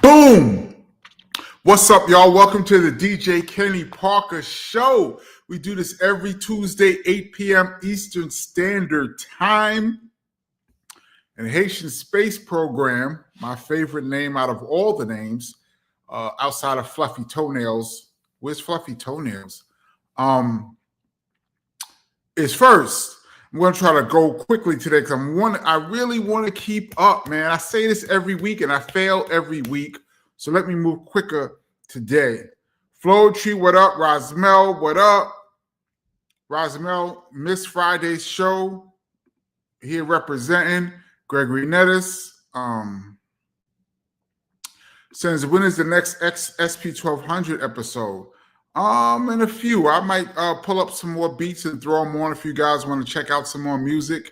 Boom! What's up, y'all? Welcome to the DJ Kenny Parker Show. We do this every Tuesday, 8 p.m. Eastern Standard Time. And Haitian Space Program, my favorite name out of all the names, outside of Fluffy Toenails. Where's Fluffy Toenails? Is first. I'm going to try to go quickly today because I really want to keep up, man. I say this every week and I fail every week. So let me move quicker today. Flow Tree, what up? Rosmel, what up? Rosmel, missed Friday's show. Here representing Gregory Nettis. Says, when is the next SP1200 episode? In a few. I might pull up some more beats and throw them on. If you guys want to check out some more music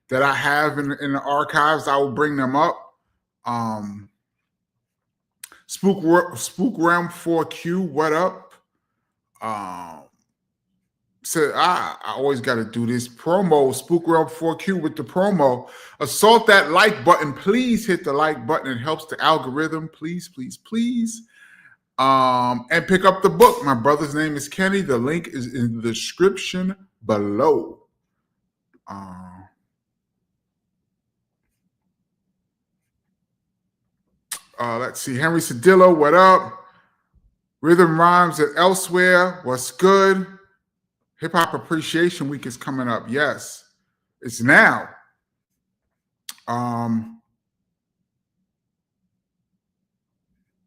that I have in the archives, I will bring them up. Spook Realm 4Q, what up? So I always got to do this promo. Spook Realm 4Q with the promo. Assault that like button. Please hit the like button. It helps the algorithm. Please, please, please. And pick up the book. My brother's name is Kenny. The link is in the description below. Let's see. Henry Cedillo, what up? Rhythm Rhymes and Elsewhere, what's good? Hip Hop Appreciation Week is coming up. Yes, it's now.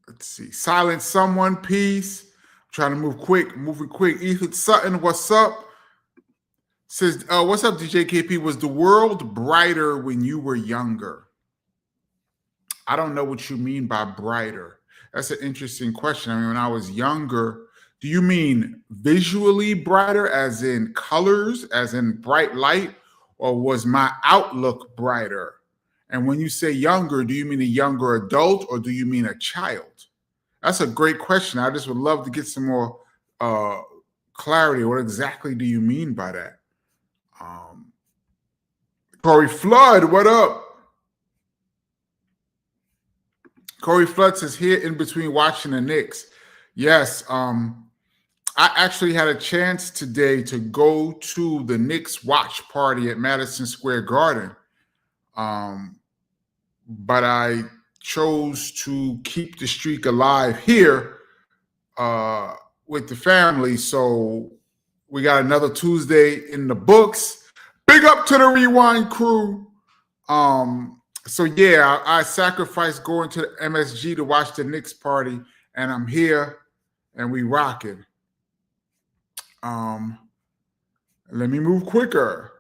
Let's see. Silent Someone, peace. Trying to move quick, moving quick. Ethan Sutton, what's up? Says, what's up, DJ KP? Was the world brighter when you were younger? I don't know what you mean by brighter. That's an interesting question. I mean, when I was younger, do you mean visually brighter, as in colors, as in bright light, or was my outlook brighter? And when you say younger, do you mean a younger adult or do you mean a child? That's a great question. I just would love to get some more clarity. What exactly do you mean by that? Corey Flood, what up? Corey Flood says, here in between watching the Knicks. Yes, I actually had a chance today to go to the Knicks watch party at Madison Square Garden. But I chose to keep the streak alive here with the family. So we got another Tuesday in the books. Big up to the Rewind crew. So yeah, I sacrificed going to the MSG to watch the Knicks party, and I'm here and we rocking. Let me move quicker.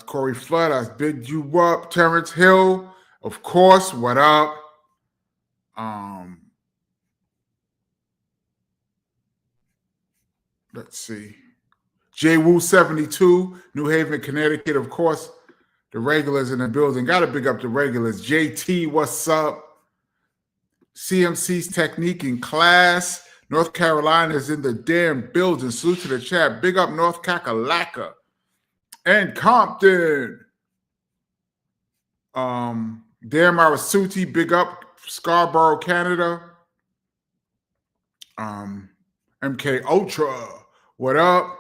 Corey Flood, I bid you up. Terrence Hill, of course, what up? Let's see. J Woo 72, New Haven, Connecticut, of course. The regulars in the building. Got to big up the regulars. JT, what's up? CMC's Technique in class. North Carolina is in the damn building. Salute to the chat. Big up North Kakalaka. And Compton. Dan Marasuti, big up Scarborough, Canada. MK Ultra, what up?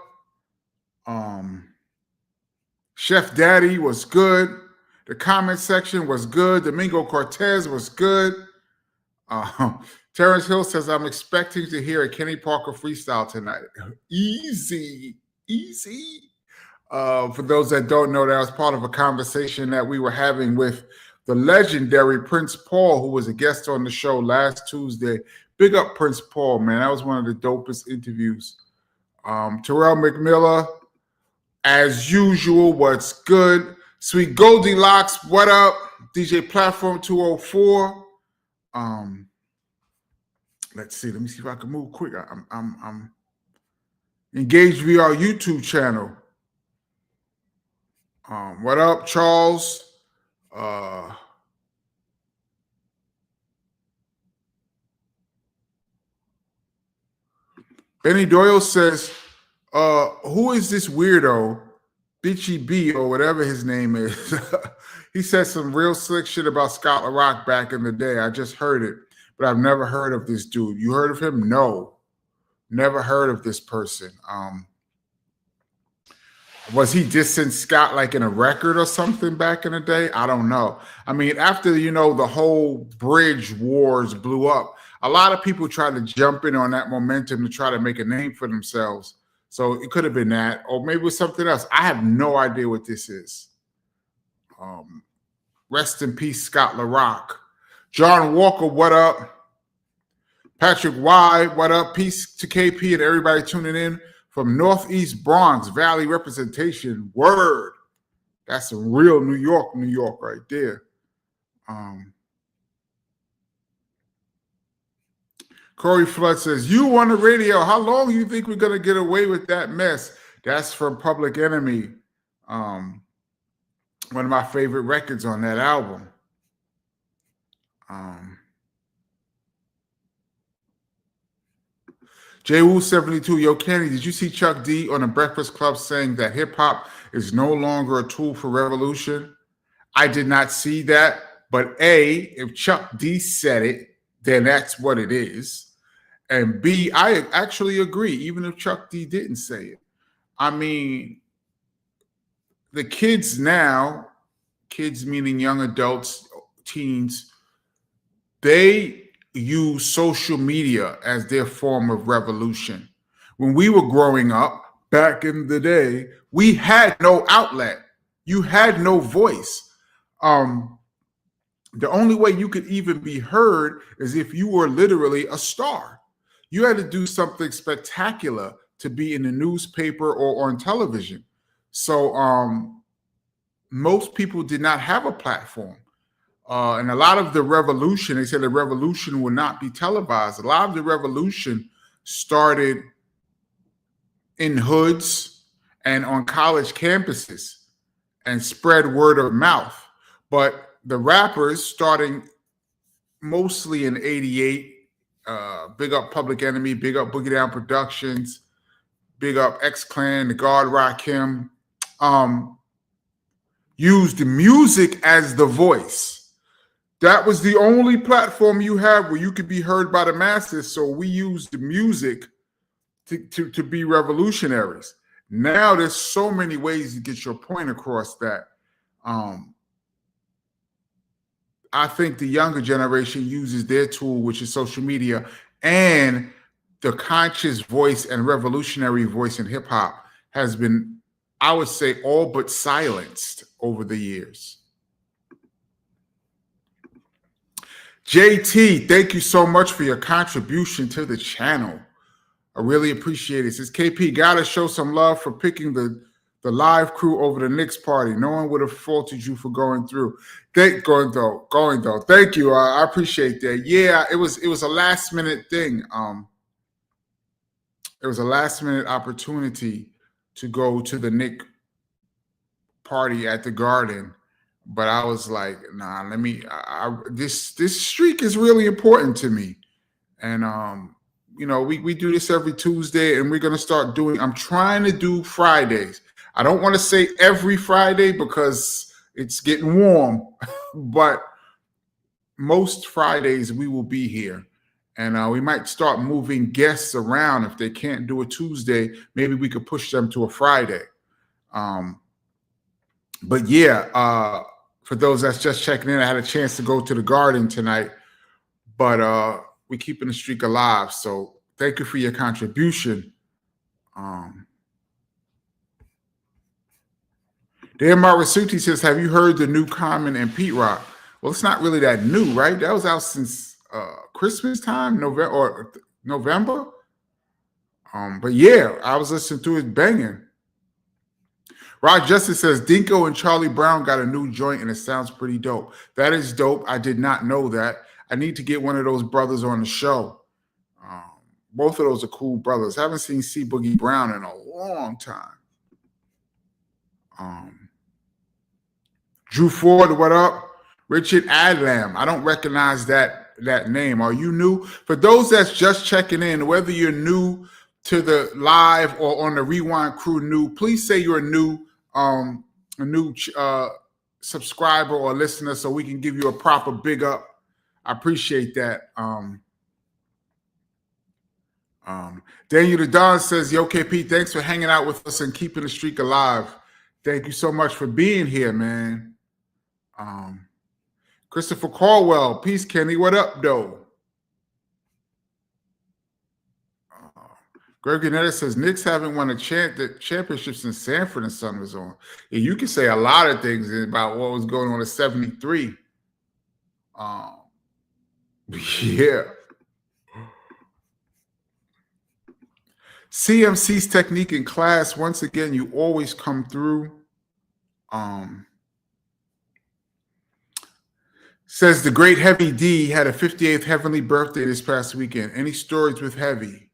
Chef Daddy was good. The comment section was good. Domingo Cortez was good. Terrence Hill says, I'm expecting to hear a Kenny Parker freestyle tonight. Easy. For those that don't know, that was part of a conversation that we were having with the legendary Prince Paul, who was a guest on the show last Tuesday. Big up Prince Paul, man. That was one of the dopest interviews. Terrell McMillan, as usual, what's good? Sweet Goldilocks, what up? DJ Platform 204. Let's see. Let me see if I can move quick. I'm engaged via our YouTube channel. What up, Charles? Benny Doyle says, who is this weirdo? Bitchy B or whatever his name is. He said some real slick shit about Scott LaRock back in the day. I just heard it, but I've never heard of this dude. You heard of him? No, never heard of this person. Was he dissing Scott like in a record or something back in the day? I don't know. I mean, after, the whole bridge wars blew up, a lot of people tried to jump in on that momentum to try to make a name for themselves. So it could have been that, or maybe it was something else. I have no idea what this is. Rest in peace, Scott LaRock. John Walker, what up? Patrick Y, what up? Peace to KP and everybody tuning in from Northeast Bronx Valley representation. Word. That's some real New York right there. Corey Flood says, you on the radio, how long do you think we're going to get away with that mess? That's from Public Enemy. One of my favorite records on that album. JWoo72, yo, Kenny, did you see Chuck D on the Breakfast Club saying that hip-hop is no longer a tool for revolution? I did not see that, but A, if Chuck D said it, then that's what it is. And B, I actually agree, even if Chuck D didn't say it. I mean, the kids now, kids meaning young adults, teens, they use social media as their form of revolution. When we were growing up back in the day, we had no outlet. You had no voice. The only way you could even be heard is if you were literally a star. You had to do something spectacular to be in the newspaper or on television. So most people did not have a platform. And a lot of the revolution, they said the revolution would not be televised. A lot of the revolution started in hoods and on college campuses and spread word of mouth. But the rappers, starting mostly in 88, big up Public Enemy, big up Boogie Down Productions, big up X-Clan, the God Rakim, used the music as the voice. That was the only platform you had where you could be heard by the masses. So we used the music to be revolutionaries. Now there's so many ways to get your point across that. I think the younger generation uses their tool, which is social media, and the conscious voice and revolutionary voice in hip hop has been, I would say, all but silenced over the years. JT, thank you so much for your contribution to the channel. I really appreciate it. Says KP, gotta show some love for picking the live crew over the Knicks party. No one would have faulted you for going through. Going though. Thank you. I appreciate that. Yeah, it was a last minute thing. It was a last minute opportunity to go to the Knicks party at the Garden. But I was like, nah, this streak is really important to me. And, we do this every Tuesday, and we're going to start I'm trying to do Fridays. I don't want to say every Friday because it's getting warm, but most Fridays we will be here. And we might start moving guests around. If they can't do a Tuesday, maybe we could push them to a Friday. But yeah, for those that's just checking in, I had a chance to go to the Garden tonight, but we're keeping the streak alive. So thank you for your contribution. Dan Marasuti says, have you heard the new Common and Pete Rock? Well, it's not really that new, right? That was out since Christmas time, November. But yeah, I was listening to it banging. Rod Justice says, Dinko and Charlie Brown got a new joint and it sounds pretty dope. That is dope. I did not know that. I need to get one of those brothers on the show. Both of those are cool brothers. I haven't seen C Boogie Brown in a long time. Drew Ford, what up? Richard Adlam. I don't recognize that name. Are you new? For those that's just checking in, whether you're new to the live or on the Rewind crew new, please say you're new subscriber or listener so we can give you a proper big up. I appreciate that. Daniel the Don says, Yo, KP, thanks for hanging out with us and keeping the streak alive. Thank you so much for being here, man. Christopher Caldwell, peace, Kenny. What up, though? Greg Ganetta says, Knicks haven't won the championship since Sanford and Son was on. Yeah, you can say a lot of things about what was going on in 73. Yeah. CMC's technique in class, once again, you always come through. Says the great Heavy D had a 58th heavenly birthday this past weekend. Any stories with Heavy?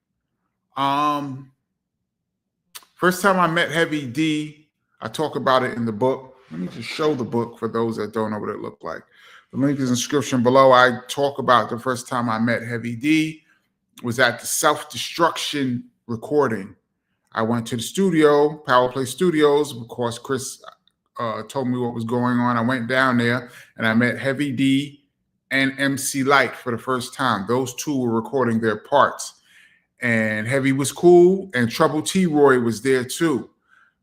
First time I met Heavy D, I talk about it in the book. Let me just show the book for those that don't know what it looked like. The link is in the description below. I talk about the first time I met Heavy D was at the Self-Destruction recording. I went to the studio, Power Play Studios. Of course, Chris told me what was going on. I went down there and I met Heavy D and MC Light for the first time. Those two were recording their parts. And Heavy was cool, and Trouble T-Roy was there too.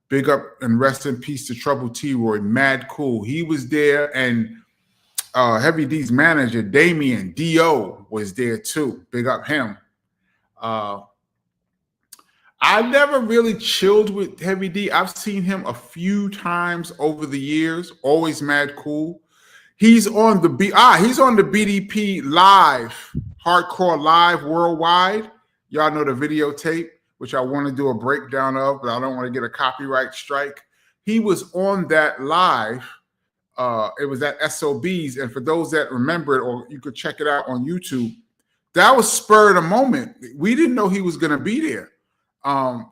Big up and rest in peace to Trouble T-Roy. Mad cool. He was there, and Heavy D's manager, Damien D.O., was there too. Big up him. I never really chilled with Heavy D. I've seen him a few times over the years. Always mad cool. He's on the BDP Live, Hardcore Live Worldwide. Y'all know the videotape, which I want to do a breakdown of, but I don't want to get a copyright strike. He was on that live. It was at SOBs. And for those that remember it, or you could check it out on YouTube, that was spur of the moment. We didn't know he was going to be there.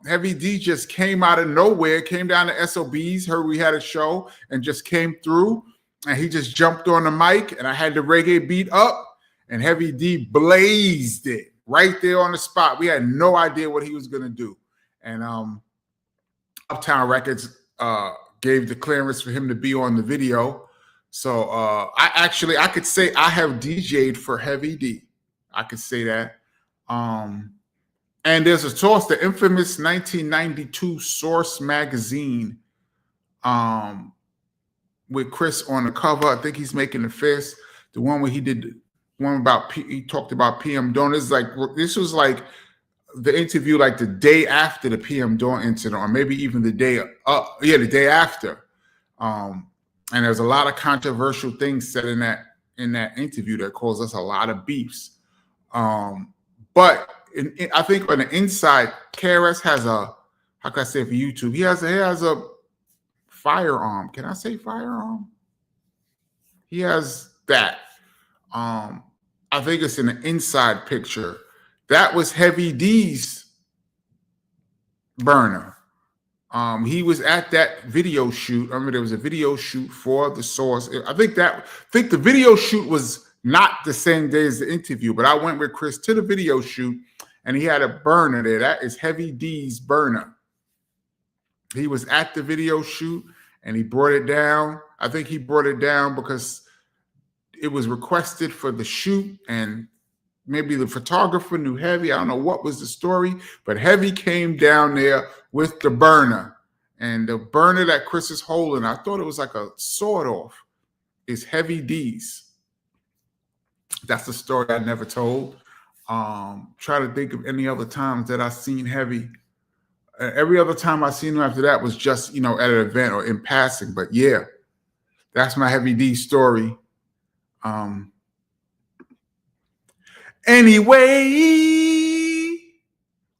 Heavy D just came out of nowhere, came down to SOBs, heard we had a show, and just came through. And he just jumped on the mic, and I had the reggae beat up, and Heavy D blazed it. Right there on the spot. We had no idea what he was going to do. And Uptown Records gave the clearance for him to be on the video. So I could say I have DJ'd for Heavy D. I could say that. And there's a source, the infamous 1992 Source magazine with Chris on the cover. I think he's making the fist. The one where he did one about he talked about PM Dawn. This was like the interview like the day after the PM Dawn incident, or maybe even the day the day after. And there's a lot of controversial things said in that interview that caused us a lot of beefs. But I think on the inside, KRS has a, how can I say for YouTube? He has a firearm. Can I say firearm? He has that. I think it's in the inside picture. That was Heavy D's burner. He was at that video shoot. I remember there was a video shoot for the Source. I think the video shoot was not the same day as the interview, but I went with Chris to the video shoot, and he had a burner there. That is Heavy D's burner. He was at the video shoot, and he brought it down. I think he brought it down because it was requested for the shoot, and maybe the photographer knew Heavy. I don't know what was the story, but Heavy came down there with the burner. And the burner that Chris is holding, I thought it was like a sawed off, is Heavy D's. That's the story I never told. Try to think of any other times that I've seen Heavy. Every other time I seen him after that was just, at an event or in passing. But yeah, that's my Heavy D story. Anyway,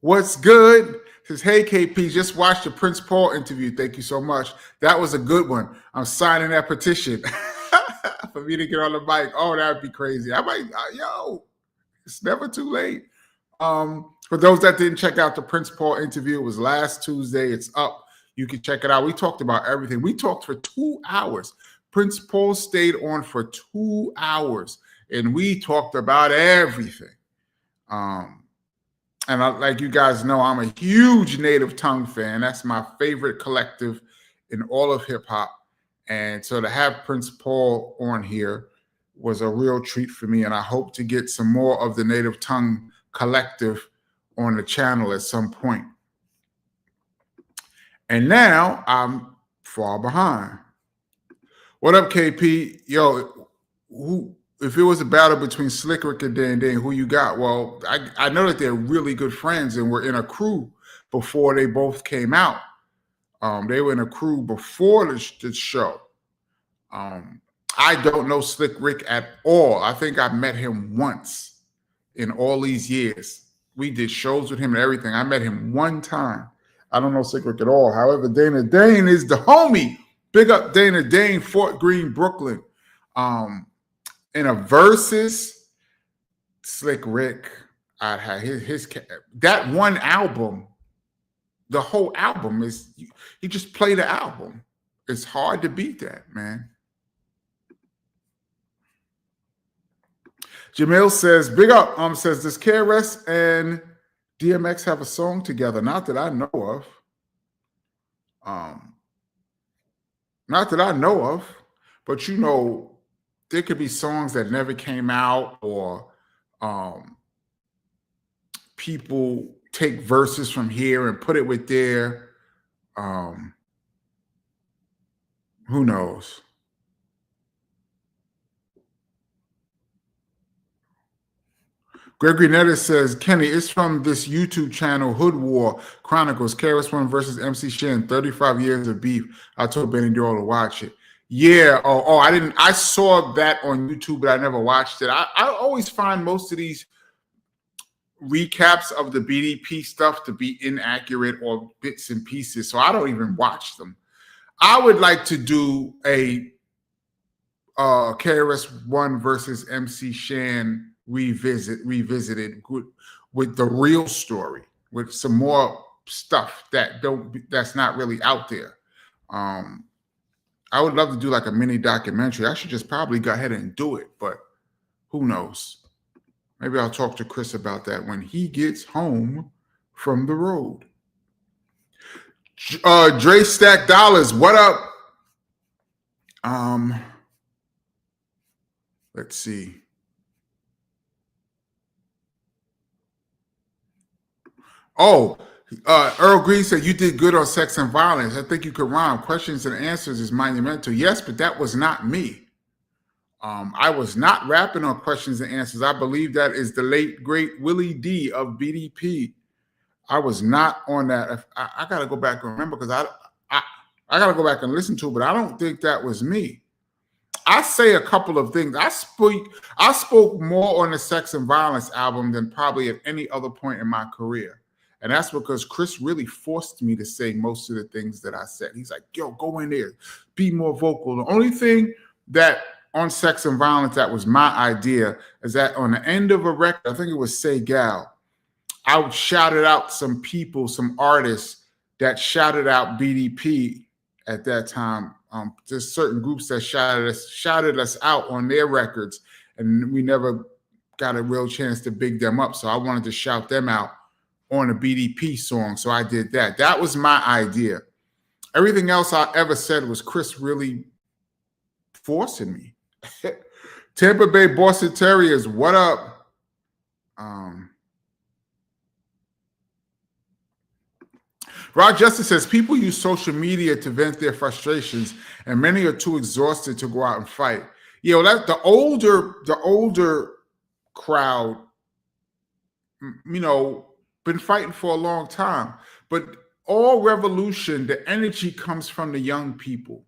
what's good? Says, hey, KP, just watched the Prince Paul interview. Thank you so much. That was a good one. I'm signing that petition for me to get on the mic. Oh, that'd be crazy. I might, it's never too late. For those that didn't check out the Prince Paul interview, it was last Tuesday. It's up. You can check it out. We talked about everything. We talked for 2 hours. Prince Paul stayed on for 2 hours, and we talked about everything. Like you guys know, I'm a huge Native Tongue fan. That's my favorite collective in all of hip hop. And so to have Prince Paul on here was a real treat for me. And I hope to get some more of the Native Tongue Collective on the channel at some point. And now I'm far behind. What up, KP? Yo, if it was a battle between Slick Rick and Dan Dane, who you got? Well, I know that they're really good friends and were in a crew before they both came out. They were in a crew before the show. I don't know Slick Rick at all. I think I met him once in all these years. We did shows with him and everything. I met him one time. I don't know Slick Rick at all. However, Dana Dane is the homie. Big up Dana Dane, Fort Greene, Brooklyn. In a versus, Slick Rick, I'd have his that one album. The whole album is, he just played the album. It's hard to beat that, man. Jamil says, big up, says, does KRS and DMX have a song together? Not that I know of. Not that I know of, but you know, there could be songs that never came out, or people take verses from here and put it with there. Who knows? Gregory Nettis says, Kenny, it's from this YouTube channel, Hood War Chronicles, KRS-One versus MC Shan, 35 years of beef. I told Benny Doyle to watch it. Yeah, I saw that on YouTube, but I never watched it. I always find most of these recaps of the BDP stuff to be inaccurate or bits and pieces, so I don't even watch them. I would like to do a KRS-One versus MC Shan revisited with the real story, with some more stuff that's not really out there. I would love to do like a mini documentary. I should just probably go ahead and do it, but who knows? Maybe I'll talk to Chris about that when he gets home from the road. Dre Stack Dollars, what up? Let's see. Oh, Earl Green said, you did good on sex and violence. I think you could rhyme. Questions and answers is monumental. Yes, but that was not me. I was not rapping on questions and answers. I believe that is the late, great Willie D of BDP. I was not on that. I got to go back and remember, because I got to go back and listen to it, but I don't think that was me. I say a couple of things. I spoke more on the Sex and Violence album than probably at any other point in my career. And that's because Chris really forced me to say most of the things that I said. He's like, yo, go in there, be more vocal. The only thing that on Sex and Violence that was my idea is that on the end of a record, I think it was Say Gal, I would shout out some people, some artists that shouted out BDP at that time. There's certain groups that shouted us out on their records, and we never got a real chance to big them up. So I wanted to shout them out on a BDP song. So I did that. That was my idea. Everything else I ever said was Chris really forcing me. Tampa Bay Boston Terriers, what up? Rod Justice says, people use social media to vent their frustrations, and many are too exhausted to go out and fight. You know, that the older crowd, you know, been fighting for a long time. But all revolution, the energy comes from the young people.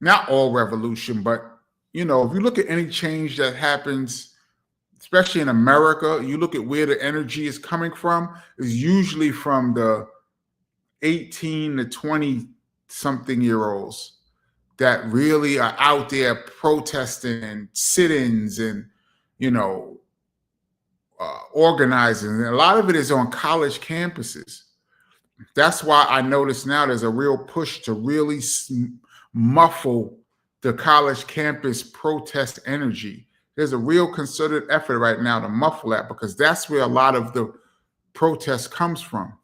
Not all revolution, but, you know, if you look at any change that happens, especially in America, you look at where the energy is coming from, is usually from the 18 to 20 something year olds that really are out there protesting and sit-ins and, you know, organizing. And a lot of it is on college campuses. That's why I notice now there's a real push to really muffle the college campus protest energy. There's a real concerted effort right now to muffle that, because that's where a lot of the protest comes from.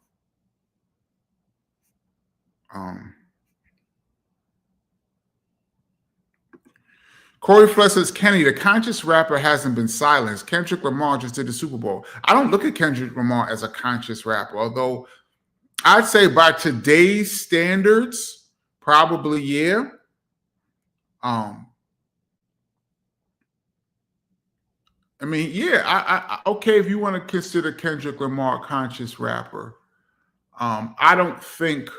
Corey Flesh says, Kenny, the conscious rapper hasn't been silenced. Kendrick Lamar just did the Super Bowl. I don't look at Kendrick Lamar as a conscious rapper, although I'd say by today's standards, probably, yeah. I mean, yeah, I okay, if you want to consider Kendrick Lamar a conscious rapper, I don't think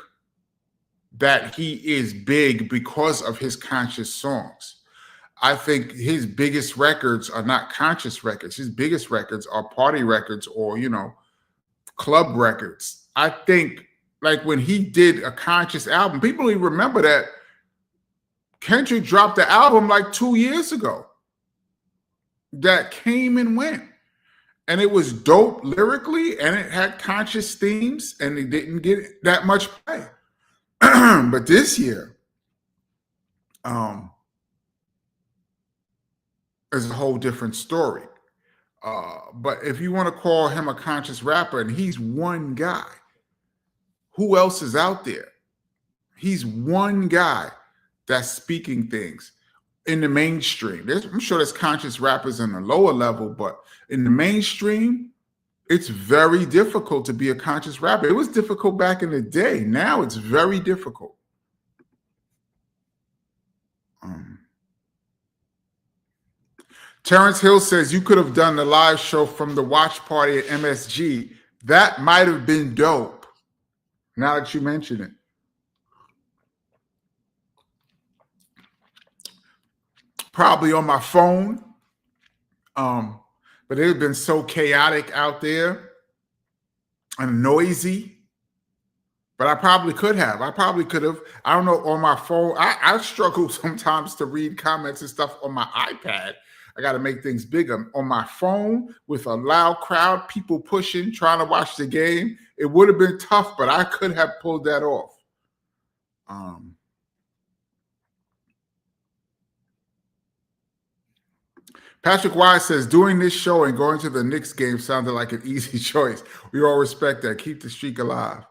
that he is big because of his conscious songs. I think his biggest records are not conscious records. His biggest records are party records or, club records. I think like when he did a conscious album, people even remember that Kendrick dropped the album like 2 years ago that came and went. And it was dope lyrically and it had conscious themes and it didn't get that much play. But this year, is a whole different story. But if you want to call him a conscious rapper, and he's one guy, who else is out there? He's one guy that's speaking things in the mainstream. I'm sure there's conscious rappers in the lower level, but in the mainstream, it's very difficult to be a conscious rapper. It was difficult back in the day. Now it's very difficult. Terrence Hill says you could have done the live show from the watch party at MSG. That might have been dope. Now that you mention it. Probably on my phone. But it had been so chaotic out there and noisy. But I probably could have. I don't know, on my phone. I struggle sometimes to read comments and stuff on my iPad. I got to make things bigger. On my phone with a loud crowd, people pushing, trying to watch the game, it would have been tough, but I could have pulled that off. Patrick Wise says, doing this show and going to the Knicks game sounded like an easy choice. We all respect that. Keep the streak alive.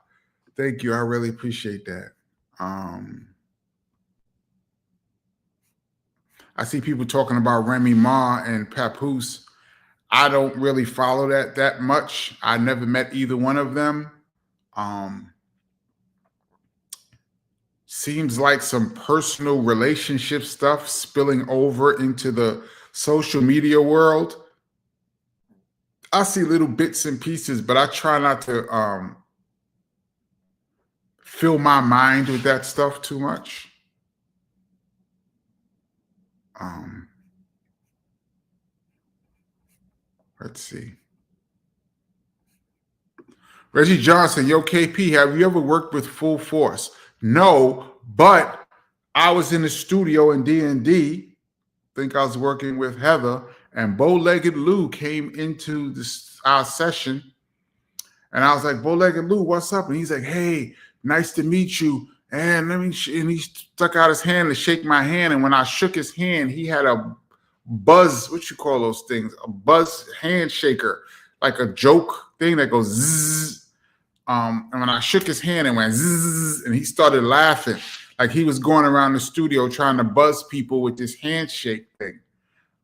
Thank you. I really appreciate that. I see people talking about Remy Ma and Papoose. I don't really follow that much. I never met either one of them. Seems like some personal relationship stuff spilling over into the social media world. I see little bits and pieces, but I try not to fill my mind with that stuff too much. Let's see. Reggie Johnson, yo, KP, have you ever worked with Full Force? No, but I was in the studio in D&D. I think I was working with Heather, and Bow-Legged Lou came into our session, and I was like, Bow-Legged Lou, what's up? And he's like, hey, nice to meet you. And and he stuck out his hand to shake my hand, and when I shook his hand, he had a buzz, what you call those things? A buzz handshaker, like a joke thing that goes zzz. And when I shook his hand, it went zzz, and he started laughing like he was going around the studio trying to buzz people with this handshake thing.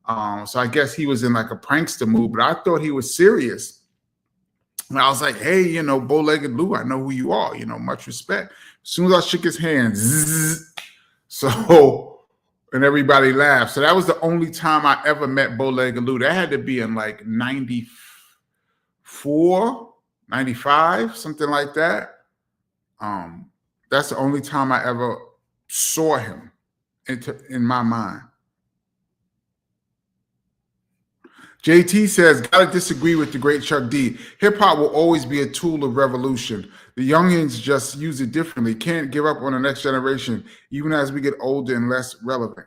So I guess he was in like a prankster mood, but I thought he was serious. And I was like, hey, Bow-Legged Lou, I know who you are, much respect. As soon as I shook his hand, zzz, and everybody laughed. So that was the only time I ever met Bow-Legged Lou. That had to be in like 94, 95, something like that. That's the only time I ever saw him in my mind. JT says, gotta disagree with the great Chuck D. Hip-hop will always be a tool of revolution. The youngins just use it differently. Can't give up on the next generation, even as we get older and less relevant.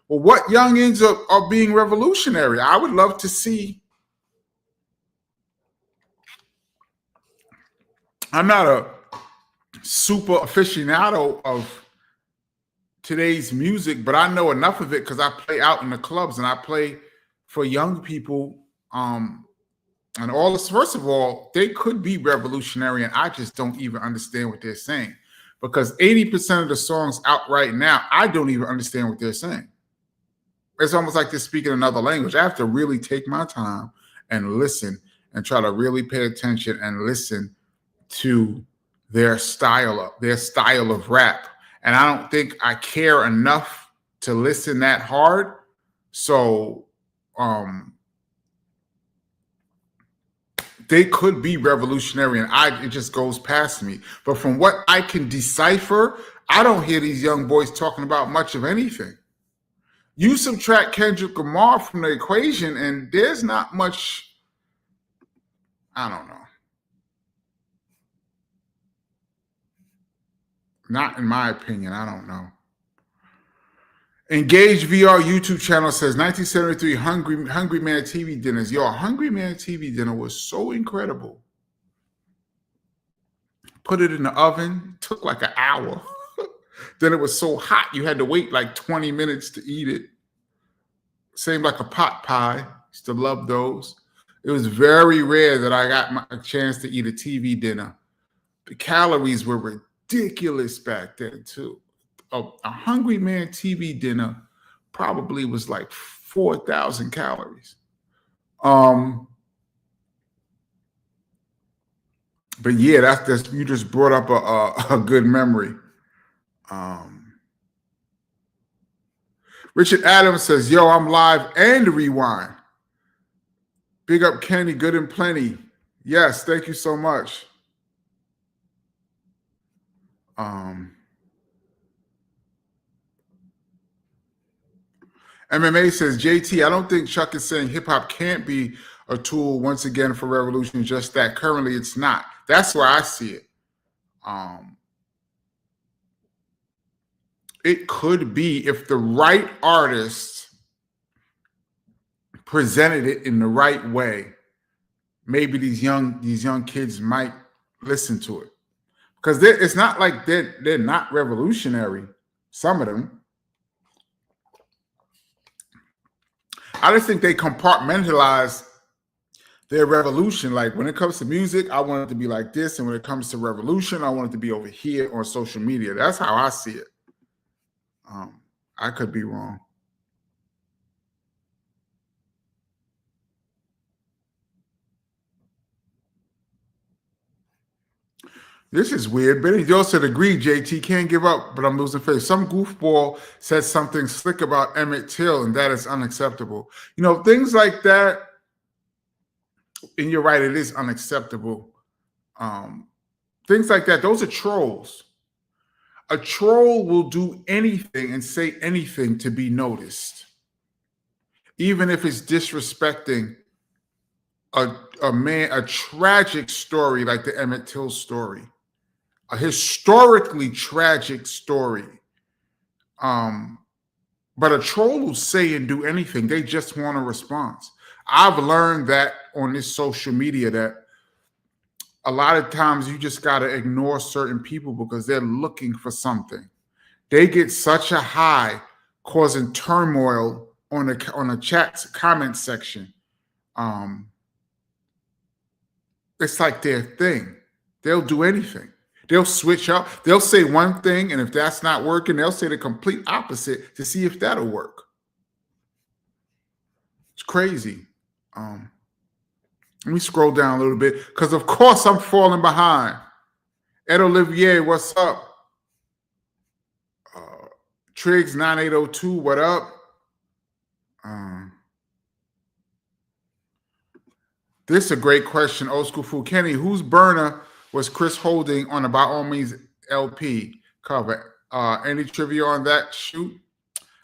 Well, what youngins are being revolutionary? I would love to see. I'm not a super aficionado of today's music, but I know enough of it because I play out in the clubs and I play for young people. And all this, first of all, they could be revolutionary, and I just don't even understand what they're saying, because 80% of the songs out right now, I don't even understand what they're saying. it's almost like they're speaking another language. I have to really take my time and listen and try to really pay attention and listen to their style of rap. And I don't think I care enough to listen that hard. So they could be revolutionary, and it just goes past me. But from what I can decipher, I don't hear these young boys talking about much of anything. You subtract Kendrick Lamar from the equation, and there's not much. I don't know. Not in my opinion. I don't know. Engage VR YouTube channel says 1973 Hungry Man TV dinners. Yo, Hungry Man TV dinner was so incredible. Put it in the oven, took like an hour. Then it was so hot you had to wait like 20 minutes to eat it. Same like a pot pie. Used to love those. It was very rare that I got a chance to eat a TV dinner. The calories were ridiculous back then too. A Hungry Man TV dinner probably was like 4,000 calories. But yeah, that's you just brought up a good memory. Richard Adams says, yo, I'm live and rewind. Big up Kenny, good and plenty. Yes, thank you so much. MMA says, JT, I don't think Chuck is saying hip hop can't be a tool once again for revolution, just that currently it's not. That's where I see it. It could be if the right artist presented it in the right way. Maybe these young kids might listen to it, because it's not like they're not revolutionary. Some of them. I just think they compartmentalize their revolution. Like when it comes to music, I want it to be like this. And when it comes to revolution, I want it to be over here on social media. That's how I see it. I could be wrong. This is weird. Benny Joseph agreed, JT, can't give up, but I'm losing faith. Some goofball said something slick about Emmett Till, and that is unacceptable. You know, things like that, and you're right, it is unacceptable. Things like that, those are trolls. A troll will do anything and say anything to be noticed, even if it's disrespecting a tragic story like the Emmett Till story. A historically tragic story. But a troll will say and do anything. They just want a response. I've learned that on this social media that a lot of times you just got to ignore certain people because they're looking for something. They get such a high causing turmoil on a chat comment section. It's like their thing. They'll do anything. They'll switch up. They'll say one thing, and if that's not working, they'll say the complete opposite to see if that'll work. It's crazy. Let me scroll down a little bit because, of course, I'm falling behind. Ed Olivier, what's up? Triggs 9802, what up? This is a great question. Old School Food Kenny, whose burner was Chris holding on the By All Means LP cover? Any trivia on that shoot?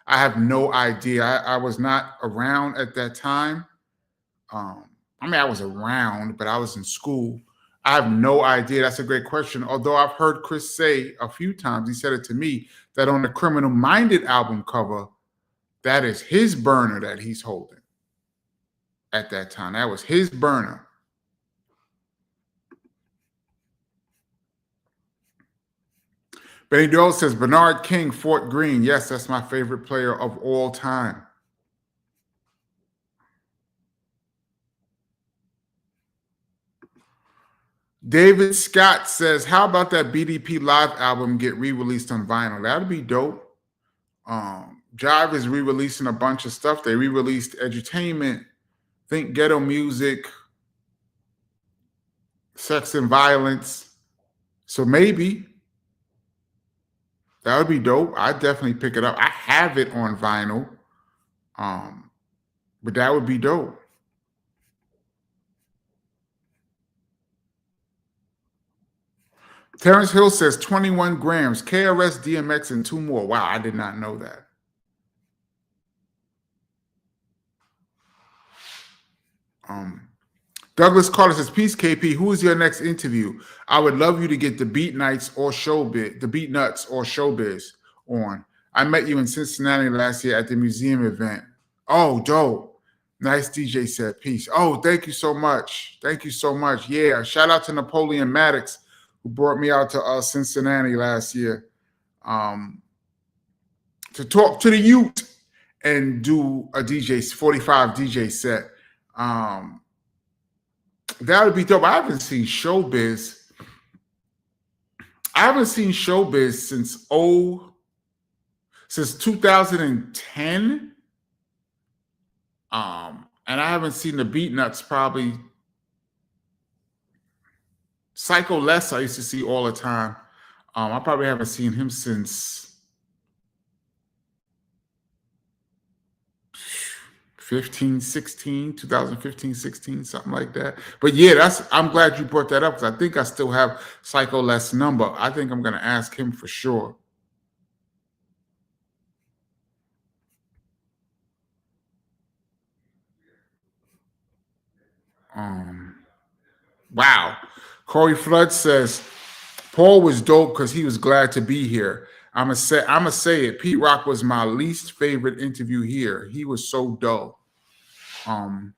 I have no idea. I was not around at that time. I mean, I was around, but I was in school. I have no idea. That's a great question. Although I've heard Chris say a few times, he said it to me, that on the Criminal Minded album cover, that is his burner that he's holding at that time. That was his burner. Benny Dole says, Bernard King, Fort Greene. Yes, that's my favorite player of all time. David Scott says, how about that BDP Live album get re-released on vinyl? That'd be dope. Jive is re-releasing a bunch of stuff. They re-released Edutainment, Think Ghetto Music, Sex and Violence. So maybe that would be dope. I'd definitely pick it up. I have it on vinyl, but that would be dope. Terrence Hill says 21 grams, KRS, DMX, and 2 more. Wow, I did not know that. Douglas Carter says, peace, KP. Who is your next interview? I would love you to get the Beat Nights or Showbiz, the Beat Nuts or Showbiz on. I met you in Cincinnati last year at the museum event. Oh, dope. Nice DJ set. Peace. Oh, thank you so much. Thank you so much. Yeah. Shout out to Napoleon Maddox, who brought me out to Cincinnati last year to talk to the youth and do a 45 DJ set. That would be dope. I haven't seen Showbiz. I haven't seen Showbiz since 2010. And I haven't seen the Beat Nuts probably. Psycho Les I used to see all the time. I probably haven't seen him since 2015, 16, something like that. But yeah, I'm glad you brought that up because I think I still have Psycho Les' number. I think I'm going to ask him for sure. Wow. Corey Flood says, Paul was dope because he was glad to be here. I'm gonna say it. Pete Rock was my least favorite interview here. He was so dull. When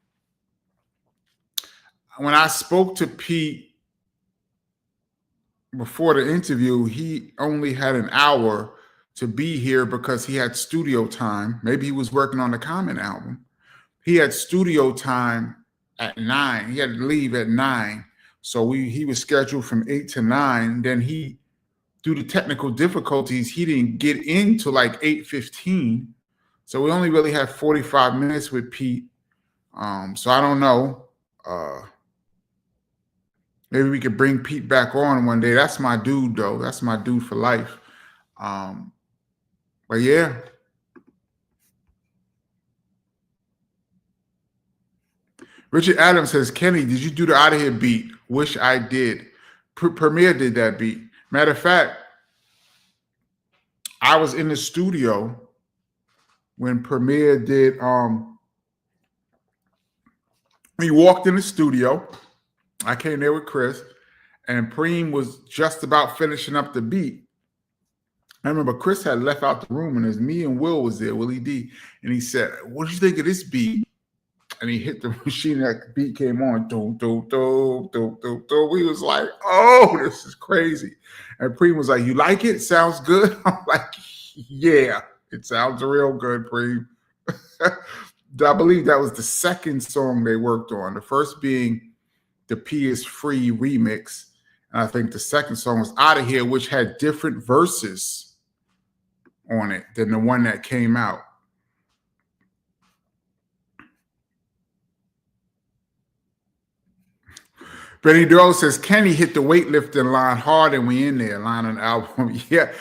I spoke to Pete before the interview, he only had an hour to be here because he had studio time. Maybe he was working on the Common album. He had studio time at 9. He had to leave at 9. So he was scheduled from 8 to 9. Then due to technical difficulties, he didn't get into like 8:15. So we only really had 45 minutes with Pete. So I don't know. Maybe we could bring Pete back on one day. That's my dude, though. That's my dude for life. But yeah. Richard Adams says, Kenny, did you do the Out of Here beat? Wish I did. Premier did that beat. Matter of fact, I was in the studio when Premier did. He walked in the studio. I came there with Chris, and Preem was just about finishing up the beat. I remember Chris had left out the room, and there's me and Will was there, Willie D, and he said, "What do you think of this beat?" And he hit the machine, that beat came on. Do, do, do, do, do, do. We was like, "Oh, this is crazy." And Preem was like, "You like it? Sounds good?" I'm like, "Yeah, it sounds real good, Preem." I believe that was the second song they worked on. The first being the P is Free remix. And I think the second song was Out of Here, which had different verses on it than the one that came out. Benny Doe says, Kenny hit the weightlifting line hard and we in there, line on the album. Yeah.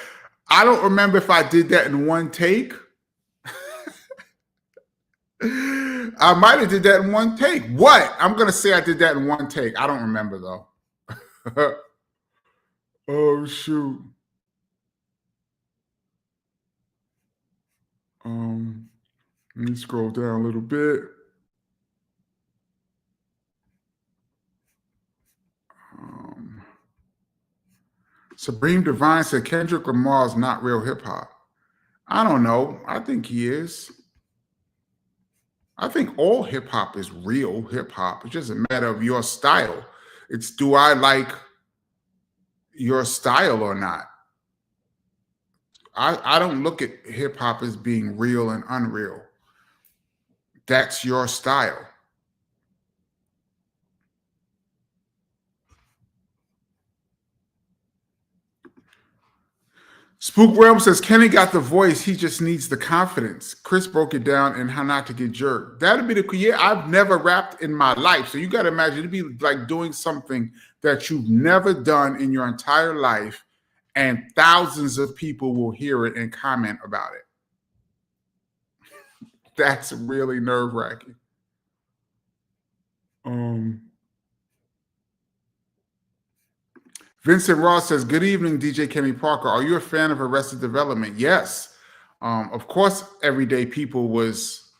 I don't remember if I did that in one take. I might have did that in one take. What? I'm going to say I did that in one take. I don't remember, though. Oh, shoot. Let me scroll down a little bit. Supreme Divine said Kendrick Lamar is not real hip hop. I don't know. I think he is. I think all hip hop is real hip hop. It's just a matter of your style. It's, do I like your style or not? I don't look at hip hop as being real and unreal. That's your style. Spook Realm says Kenny got the voice, he just needs the confidence. Chris broke it down in How Not to Get Jerked. That'd be the I've never rapped in my life. So you got to imagine it'd be like doing something that you've never done in your entire life, and thousands of people will hear it and comment about it. That's really nerve-wracking. Vincent Ross says, good evening, DJ Kenny Parker. Are you a fan of Arrested Development? Yes. Of course, Everyday People was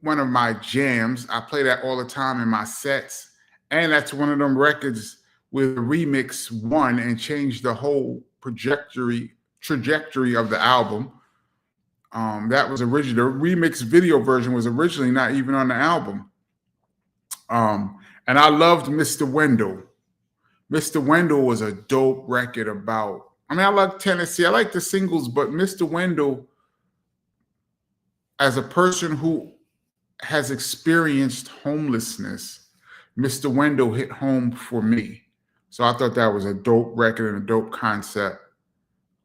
one of my jams. I play that all the time in my sets. And that's one of them records where the remix won and changed the whole trajectory of the album. That was original. The remix video version was originally not even on the album. And I loved Mr. Wendell. Mr. Wendell was a dope record about, I like Tennessee. I like the singles, but Mr. Wendell, as a person who has experienced homelessness, Mr. Wendell hit home for me. So I thought that was a dope record and a dope concept.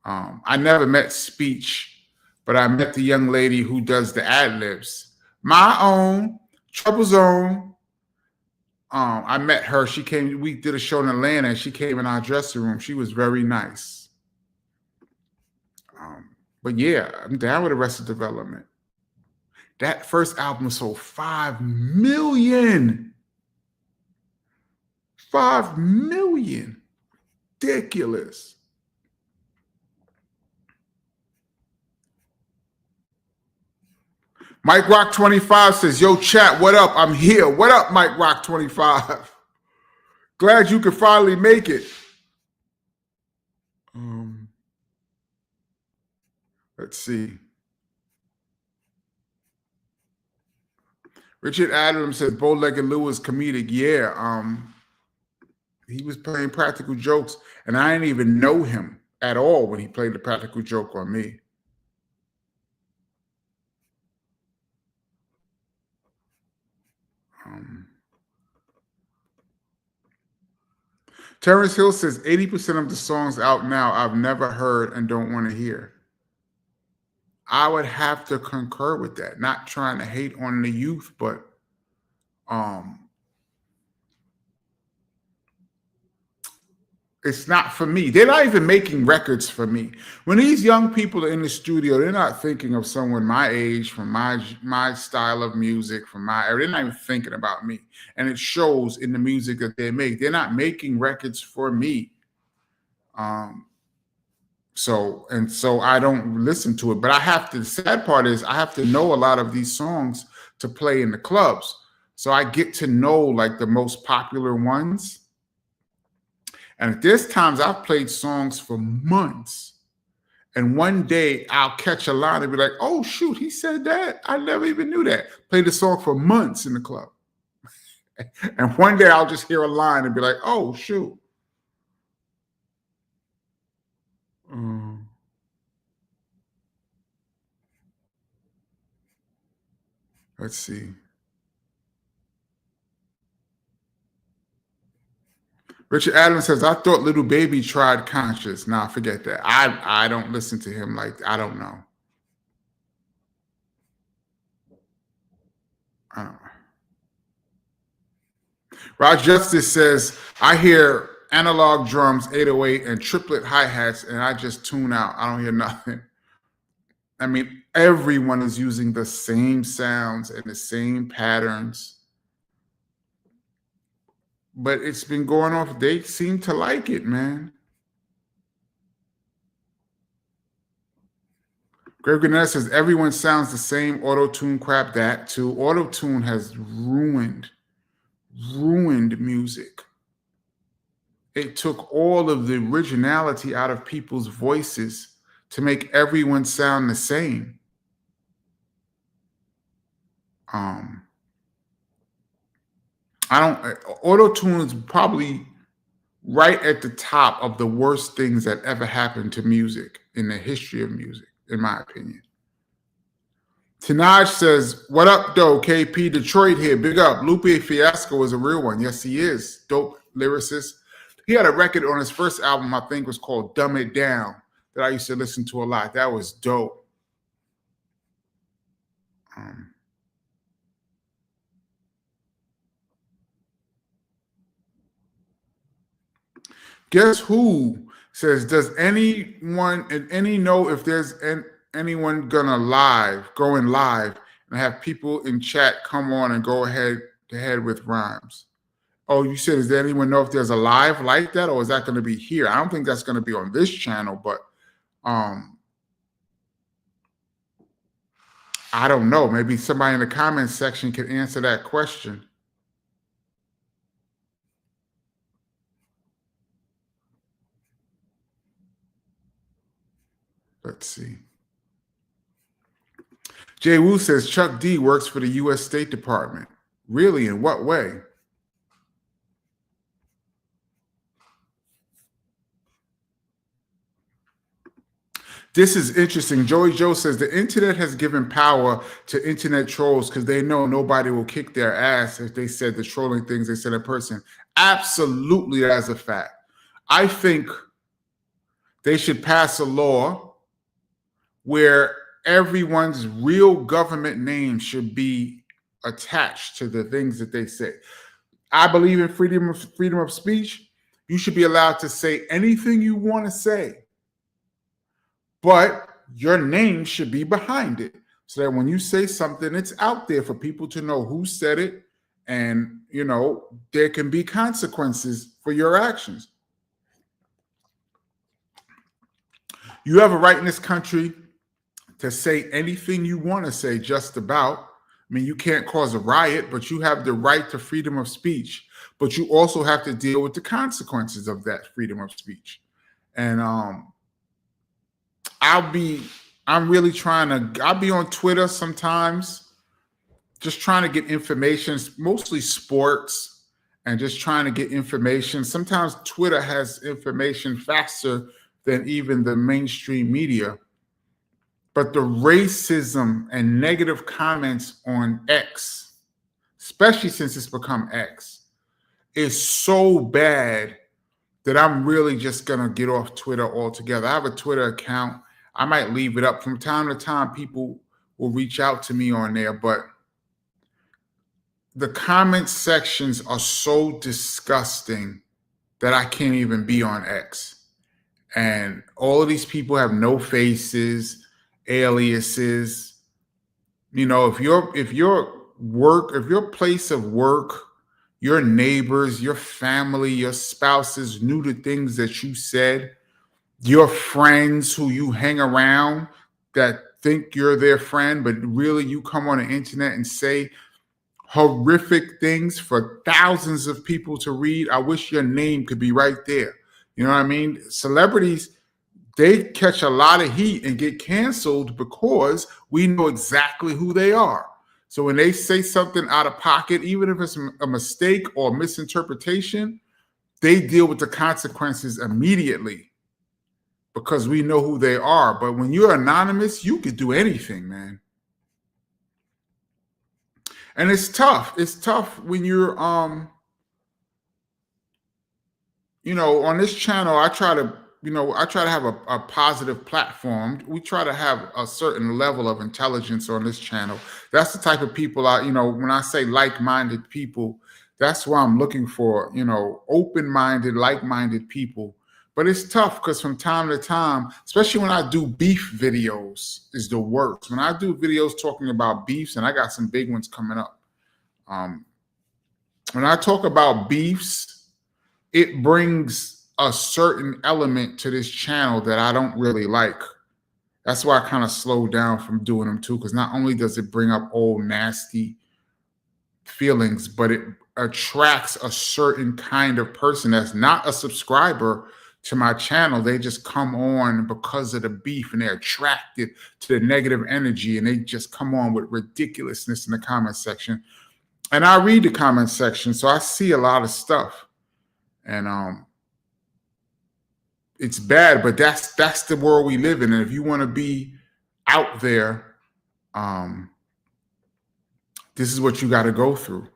I never met Speech, but I met the young lady who does the ad-libs. My Own, Trouble Zone. I met her. She came, we did a show in Atlanta, and she came in our dressing room. She was very nice. But yeah, I'm down with Arrested Development. That first album sold 5 million. 5 million. Ridiculous. Mike Rock 25 says, yo, chat, what up? I'm here. What up, Mike Rock 25? Glad you could finally make it. Let's see. Richard Adams says, Bow-Legged Lewis comedic. Yeah, he was playing practical jokes, and I didn't even know him at all when he played the practical joke on me. Terrence Hill says 80% of the songs out now I've never heard and don't want to hear. I would have to concur with that. Not trying to hate on the youth, but it's not for me. They're not even making records for me. When these young people are in the studio, they're not thinking of someone my age, from my style of music, from my area. They're not even thinking about me. And it shows in the music that they make. They're not making records for me. So I don't listen to it. But the sad part is I have to know a lot of these songs to play in the clubs. So I get to know like the most popular ones. And there's times I've played songs for months, and one day I'll catch a line and be like, oh, shoot, he said that. I never even knew that. Played the song for months in the club. And one day I'll just hear a line and be like, oh, shoot. Let's see. Richard Adams says, I thought Little Baby tried Conscious. Nah, forget that. I don't listen to him like, I don't know. I don't know. Raj Justice says, I hear analog drums, 808, and triplet hi-hats, and I just tune out. I don't hear nothing. I mean, everyone is using the same sounds and the same patterns. But it's been going off. They seem to like it, man. Greg Gannett says, everyone sounds the same. Auto-tune crap, that too. Auto-tune has ruined music. It took all of the originality out of people's voices to make everyone sound the same. Auto-tune is probably right at the top of the worst things that ever happened to music in the history of music, in my opinion. Tinaj says, what up, though, KP? Detroit here. Big up. Lupe Fiasco is a real one. Yes, he is. Dope lyricist. He had a record on his first album, I think was called Dumb It Down, that I used to listen to a lot. That was dope. Guess who says, does anyone and any know if there's anyone going live and have people in chat come on and go ahead with rhymes? Oh, you said, does there anyone know if there's a live like that, or is that going to be here? I don't think that's going to be on this channel, but I don't know. Maybe somebody in the comments section can answer that question. Let's see. Jay Wu says Chuck D works for the U.S. State Department. Really? In what way? This is interesting. Joey Joe says the internet has given power to internet trolls because they know nobody will kick their ass if they said the trolling things they said in person. Absolutely, that's a fact. I think they should pass a law where everyone's real government name should be attached to the things that they say. I believe in freedom of speech. You should be allowed to say anything you want to say, but your name should be behind it so that when you say something, it's out there for people to know who said it, and there can be consequences for your actions. You have a right in this country to say anything you want to say, just about. I mean, you can't cause a riot, but you have the right to freedom of speech. But you also have to deal with the consequences of that freedom of speech. And I'll be on Twitter sometimes, just trying to get information, mostly sports, and just trying to get information. Sometimes Twitter has information faster than even the mainstream media. But the racism and negative comments on X, especially since it's become X, is so bad that I'm really just going to get off Twitter altogether. I have a Twitter account. I might leave it up. From time to time, people will reach out to me on there, but the comment sections are so disgusting that I can't even be on X. And all of these people have no faces, aliases. If your place of work, your neighbors, your family, your spouses knew the things that you said, your friends who you hang around that think you're their friend, but really you come on the internet and say horrific things for thousands of people to read, I wish your name could be right there. You know what I mean? Celebrities, they catch a lot of heat and get canceled because we know exactly who they are. So when they say something out of pocket, even if it's a mistake or misinterpretation, they deal with the consequences immediately because we know who they are. But when you're anonymous, you could do anything, man. And it's tough. It's tough when you're, on this channel, I try to have a positive platform. We try to have a certain level of intelligence on this channel. That's the type of people when I say like-minded people, that's what I'm looking for, open-minded, like-minded people. But it's tough because from time to time, especially when I do beef videos, is the worst. When I do videos talking about beefs, and I got some big ones coming up. When I talk about beefs, it brings a certain element to this channel that I don't really like. That's why I kind of slowed down from doing them too, because not only does it bring up old nasty feelings, but it attracts a certain kind of person that's not a subscriber to my channel. They just come on because of the beef and they're attracted to the negative energy and they just come on with ridiculousness in the comment section. And I read the comment section, so I see a lot of stuff. And it's bad, but that's the world we live in. And if you want to be out there, this is what you got to go through.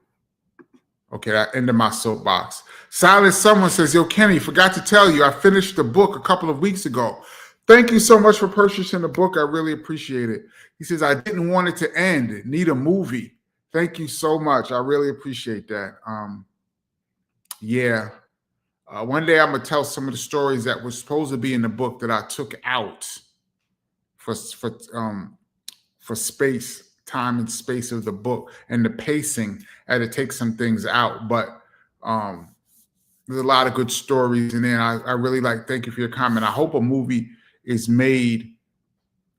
Okay, that ended my soapbox. Silent Someone says, yo, Kenny, forgot to tell you, I finished the book a couple of weeks ago. Thank you so much for purchasing the book. I really appreciate it. He says, I didn't want it to end. Need a movie. Thank you so much. I really appreciate that. Yeah. One day I'm going to tell some of the stories that were supposed to be in the book that I took out for space, time and space of the book and the pacing. I had to take some things out, but there's a lot of good stories in there. I really thank you for your comment. I hope a movie is made,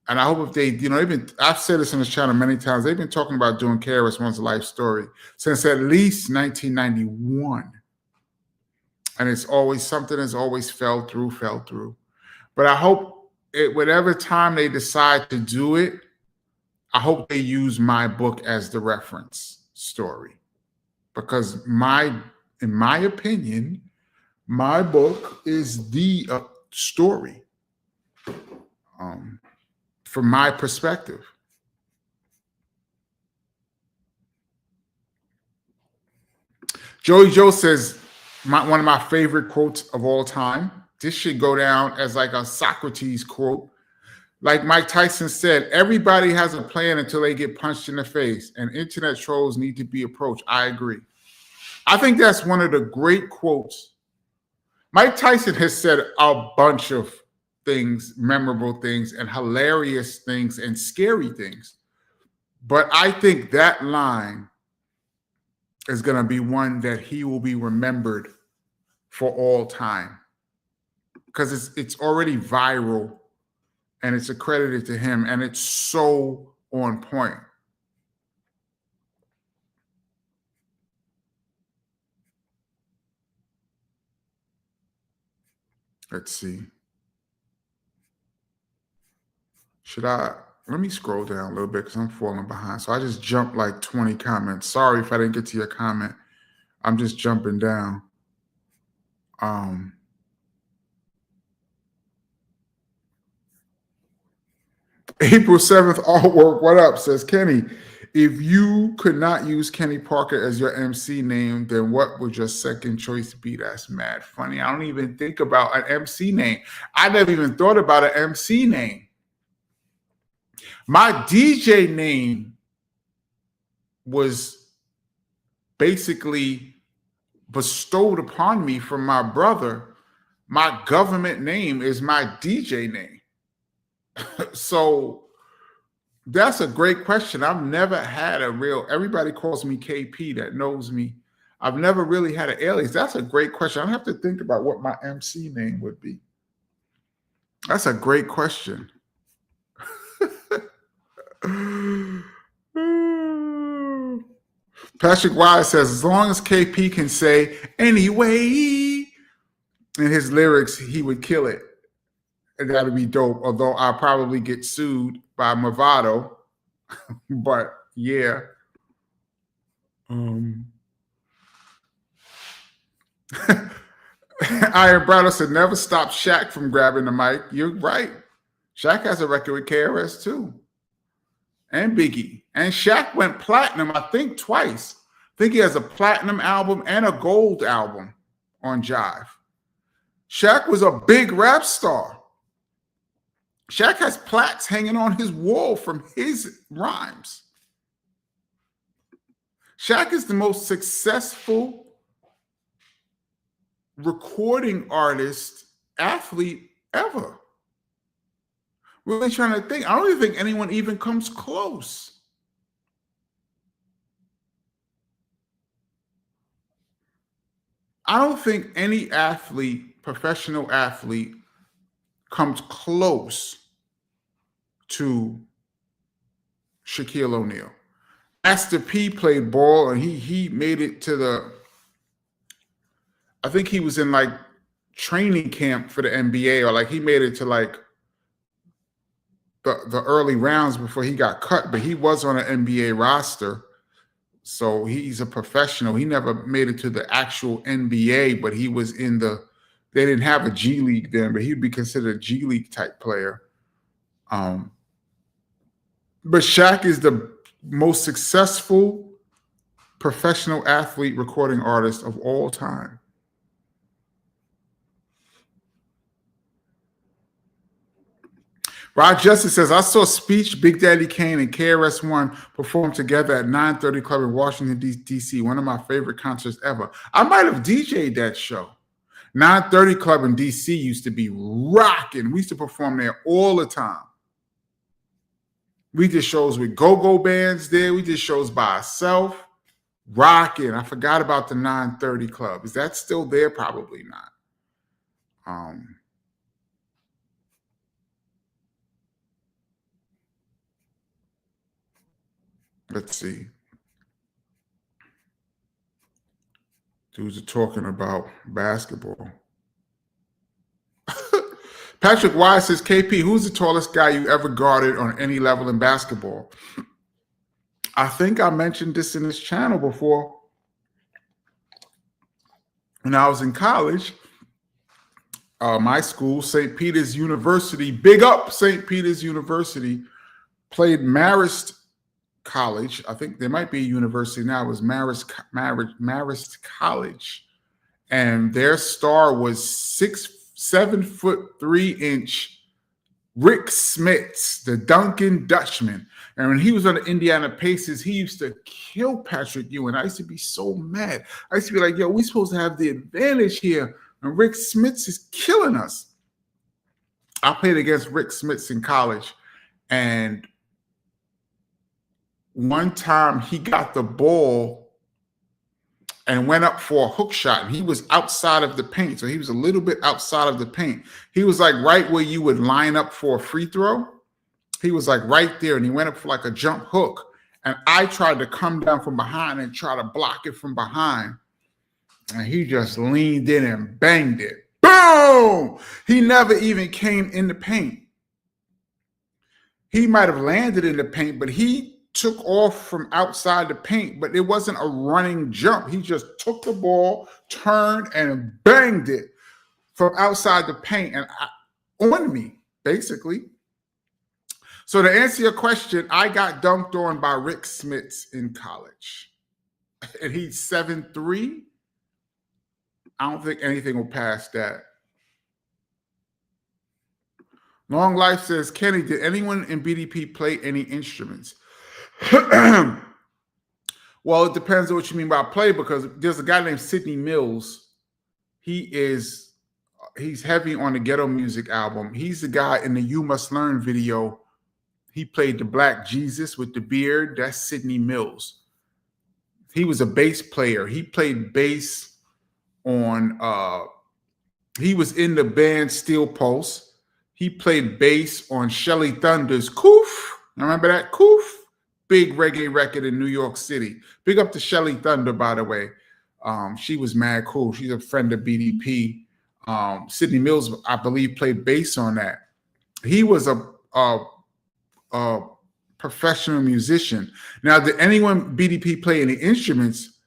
and I hope if they, I've said this on this channel many times, they've been talking about doing KRS-One's life story since at least 1991. And it's always something that's always fell through. But I hope whatever time they decide to do it, I hope they use my book as the reference story, because in my opinion, my book is the story from my perspective. Joey Joe says, one of my favorite quotes of all time. This should go down as like a Socrates quote. Like Mike Tyson said, everybody has a plan until they get punched in the face, and internet trolls need to be approached. I agree. I think that's one of the great quotes. Mike Tyson has said a bunch of things, memorable things, and hilarious things, and scary things. But I think that line is going to be one that he will be remembered for all time, because it's already viral and it's accredited to him, and it's so on point. Let's see. Let me scroll down a little bit because I'm falling behind. So I just jumped like 20 comments. Sorry if I didn't get to your comment. I'm just jumping down. April 7th artwork, what up? Says Kenny, if you could not use Kenny Parker as your MC name, then what would your second choice be? That's mad funny. I don't even think about an MC name. I never even thought about an MC name. My DJ name was basically bestowed upon me from my brother. My government name is my DJ name. So that's a great question. I've never had everybody calls me KP that knows me. I've never really had an alias. That's a great question. I have to think about what my MC name would be. That's a great question. Patrick Wise says, as long as KP can say anyway in his lyrics, he would kill it. And that'd be dope. Although I'll probably get sued by Movado. But yeah. Iron Brother said, never stop Shaq from grabbing the mic. You're right. Shaq has a record with KRS too. And Biggie. And Shaq went platinum, I think, twice. I think he has a platinum album and a gold album on Jive. Shaq was a big rap star. Shaq has plaques hanging on his wall from his rhymes. Shaq is the most successful recording artist, athlete ever. Really trying to think. I don't even think anyone even comes close. I don't think any athlete, professional athlete, comes close to Shaquille O'Neal. Master P played ball, and he made it to I think he was in like training camp for the NBA, or like he made it to like the early rounds before he got cut, but he was on an NBA roster. So he's a professional. He never made it to the actual NBA, but he was in they didn't have a G League then, but he'd be considered a G League type player. But Shaq is the most successful professional athlete recording artist of all time. Rod Justice says, I saw Speech, Big Daddy Kane, and KRS-One perform together at 930 Club in Washington, D.C., one of my favorite concerts ever. I might have DJ'd that show. 930 Club in D.C. used to be rocking. We used to perform there all the time. We did shows with go-go bands there. We did shows by ourselves. Rocking. I forgot about the 930 Club. Is that still there? Probably not. Let's see. Dudes are talking about basketball. Patrick Wise says, KP, who's the tallest guy you ever guarded on any level in basketball? I think I mentioned this in this channel before. When I was in college, my school, St. Peter's University, big up St. Peter's University, played Marist College. I think there might be a university now. It was Marist College. And their star was 7'3" Rick Smits, the Duncan Dutchman. And when he was on the Indiana Pacers, he used to kill Patrick Ewing. I used to be so mad. I used to be like, yo, we're supposed to have the advantage here. And Rick Smits is killing us. I played against Rick Smits in college. And one time he got the ball and went up for a hook shot, and he was outside of the paint. So he was a little bit outside of the paint. He was like right where you would line up for a free throw. He was like right there, and he went up for like a jump hook. And I tried to come down from behind and try to block it from behind. And he just leaned in and banged it. Boom! He never even came in the paint. He might have landed in the paint, but he took off from outside the paint, but it wasn't a running jump. He just took the ball, turned, and banged it from outside the paint and on me, basically. So to answer your question, I got dunked on by Rick Smits in college. And he's 7'3". I don't think anything will pass that. Long Life says, Kenny, did anyone in BDP play any instruments? Well, it depends on what you mean by play, because there's a guy named Sidney Mills. He's heavy on the Ghetto Music album. He's the guy in the You Must Learn video. He played the Black Jesus with the beard. That's Sidney Mills. He was a bass player. He played bass on he was in the band Steel Pulse. He played bass on Shelly Thunder's Koof. Remember that? Koof? Big reggae record in New York City. Big up to Shelly Thunder, by the way. She was mad cool. She's a friend of BDP. Sidney Mills, I believe, played bass on that. He was a professional musician. Now, did anyone BDP play any instruments?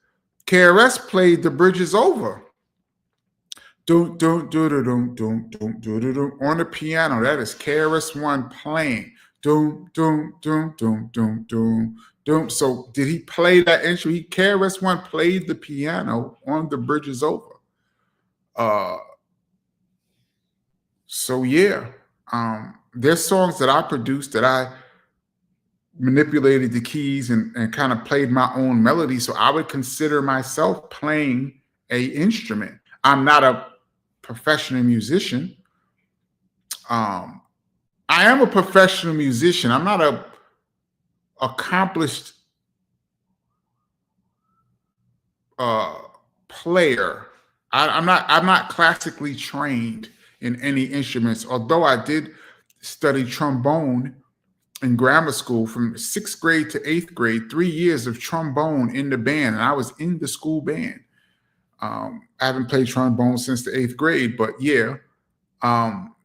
KRS played The Bridge Is Over. On the piano. That is KRS-One playing. So did he play that instrument? KRS-One played the piano on The Bridge Is Over. So yeah, there's songs that I produced that I manipulated the keys and kind of played my own melody. So I would consider myself playing an instrument. I'm not a professional musician. I am a professional musician. I'm not a accomplished player. I'm not classically trained in any instruments, although I did study trombone in grammar school from 6th grade to 8th grade, 3 years of trombone in the band, and I was in the school band. I haven't played trombone since the 8th grade, but yeah.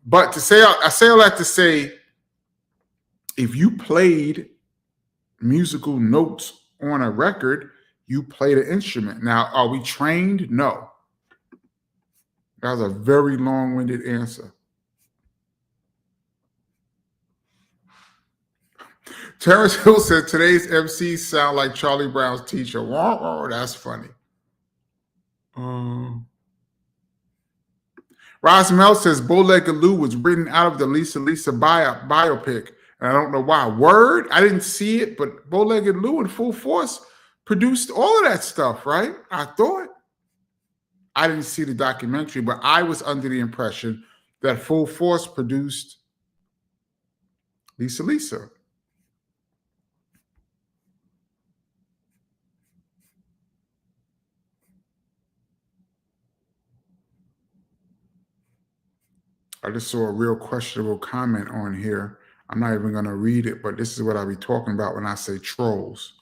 But to say, I say all that to say, if you played musical notes on a record, you played an instrument. Now, are we trained? No. That was a very long-winded answer. Terrence Hill said today's MCs sound like Charlie Brown's teacher. Wah, wah, that's funny. Rosmel says Bow-Legged Lou was written out of the Lisa biopic. And I don't know why. Word? I didn't see it, but Bow-Legged Lou and Full Force produced all of that stuff, right? I thought. I didn't see the documentary, but I was under the impression that Full Force produced Lisa. I just saw a real questionable comment on here. I'm not even going to read it, but this is what I'll be talking about when I say trolls.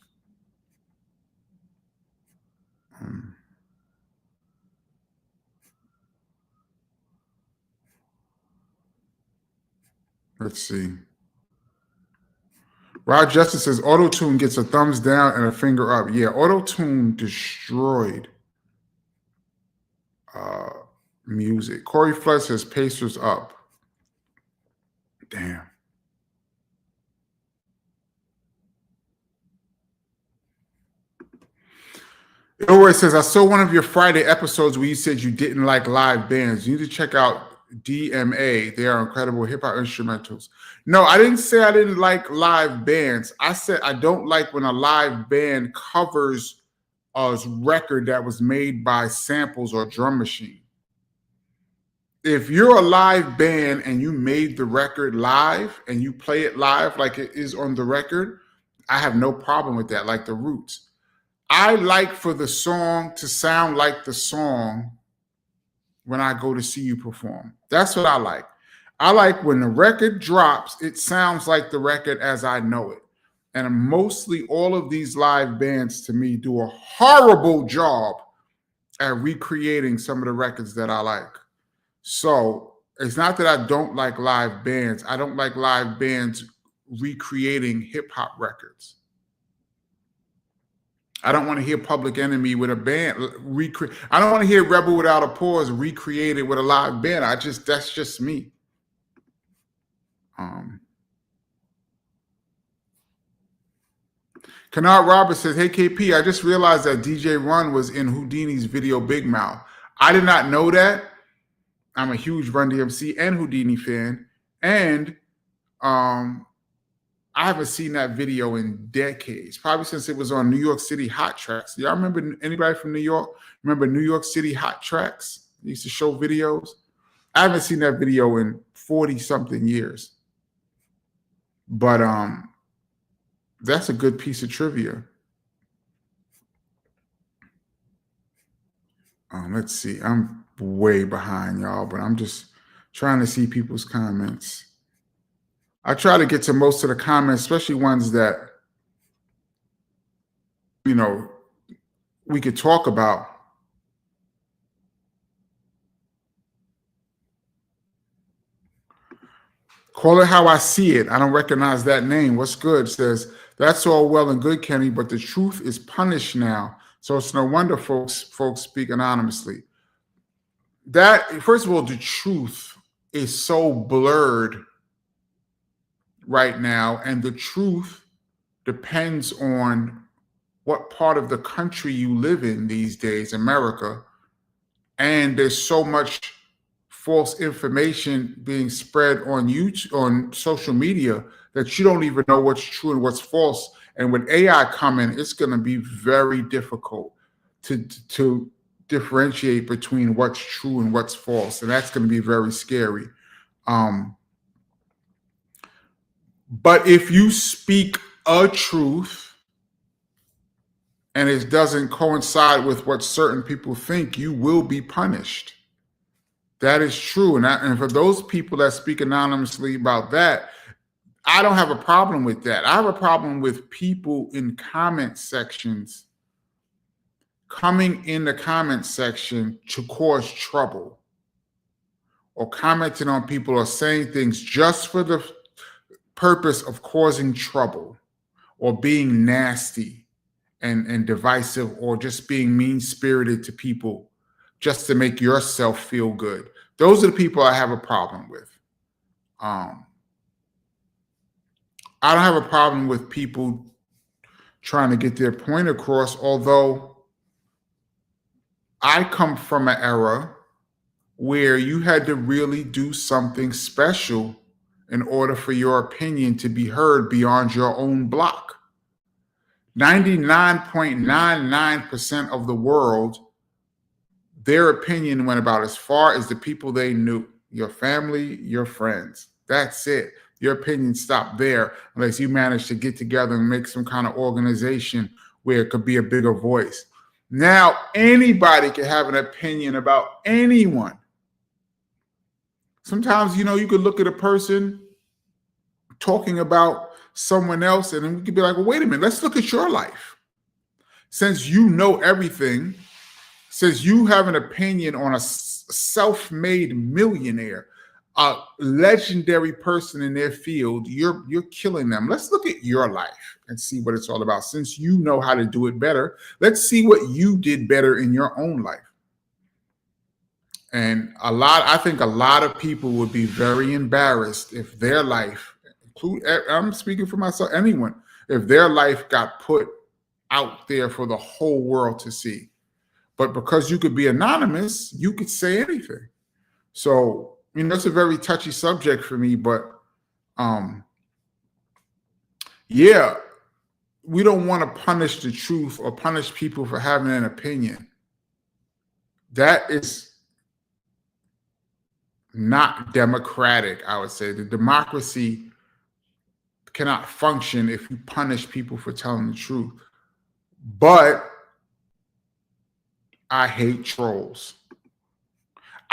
Let's see. Rod Justice says Auto-Tune gets a thumbs down and a finger up. Yeah, Auto-Tune destroyed music. Corey Flood says Pacers up. Damn. Ilroy says, I saw one of your Friday episodes where you said you didn't like live bands. You need to check out DMA. They are incredible hip-hop instrumentals. No, I didn't say I didn't like live bands. I said I don't like when a live band covers a record that was made by samples or drum machine. If you're a live band and you made the record live and you play it live like it is on the record, I have no problem with that, like the Roots. I like for the song to sound like the song when I go to see you perform. That's what I like. I like when the record drops, it sounds like the record as I know it. And mostly all of these live bands to me do a horrible job at recreating some of the records that I like. So it's not that I don't like live bands. I don't like live bands recreating hip hop records. I don't want to hear Public Enemy with a band recreate. I don't want to hear Rebel Without a Pause recreated with a live band. That's just me. Kennard Roberts says, hey KP, I just realized that DJ Run was in Houdini's video Big Mouth. I did not know that. I'm a huge Run DMC and Houdini fan. And I haven't seen that video in decades, probably since it was on New York City Hot Tracks. Y'all remember, anybody from New York? Remember New York City Hot Tracks? They used to show videos. I haven't seen that video in 40-something years. But that's a good piece of trivia. Let's see. I'm way behind, y'all, but I'm just trying to see people's comments. I try to get to most of the comments, especially ones that, you know, we could talk about. Call it how I see it. I don't recognize that name. What's good? Says, that's all well and good, Kenny, but the truth is punished now. So it's no wonder folks speak anonymously. That, first of all, the truth is so blurred right now, and the truth depends on what part of the country you live in these days, America. And there's so much false information being spread on YouTube, on social media, that you don't even know what's true and what's false. And with AI coming, it's going to be very difficult to differentiate between what's true and what's false. And that's going to be very scary. But if you speak a truth and it doesn't coincide with what certain people think, you will be punished. That is true. And for those people that speak anonymously about that, I don't have a problem with that. I have a problem with people in comment sections coming in the comment section to cause trouble, or commenting on people or saying things just for the purpose of causing trouble, or being nasty and divisive, or just being mean-spirited to people just to make yourself feel good. Those are the people I have a problem with. I don't have a problem with people trying to get their point across, although I come from an era where you had to really do something special in order for your opinion to be heard beyond your own block. 99.99% of the world, their opinion went about as far as the people they knew, your family, your friends. That's it. Your opinion stopped there unless you managed to get together and make some kind of organization where it could be a bigger voice. Now, anybody can have an opinion about anyone. Sometimes, you could look at a person talking about someone else and then we could be like, well, wait a minute, let's look at your life. Since you know everything, since you have an opinion on a self-made millionaire, a legendary person in their field, you're killing them. Let's look at your life and see what it's all about. Since you know how to do it better, let's see what you did better in your own life. And I think a lot of people would be very embarrassed if their life, I'm speaking for myself, anyone, if their life got put out there for the whole world to see. But because you could be anonymous, you could say anything. So, it's a very touchy subject for me, but yeah, we don't want to punish the truth or punish people for having an opinion. That is not democratic, I would say. The democracy cannot function if you punish people for telling the truth. But I hate trolls.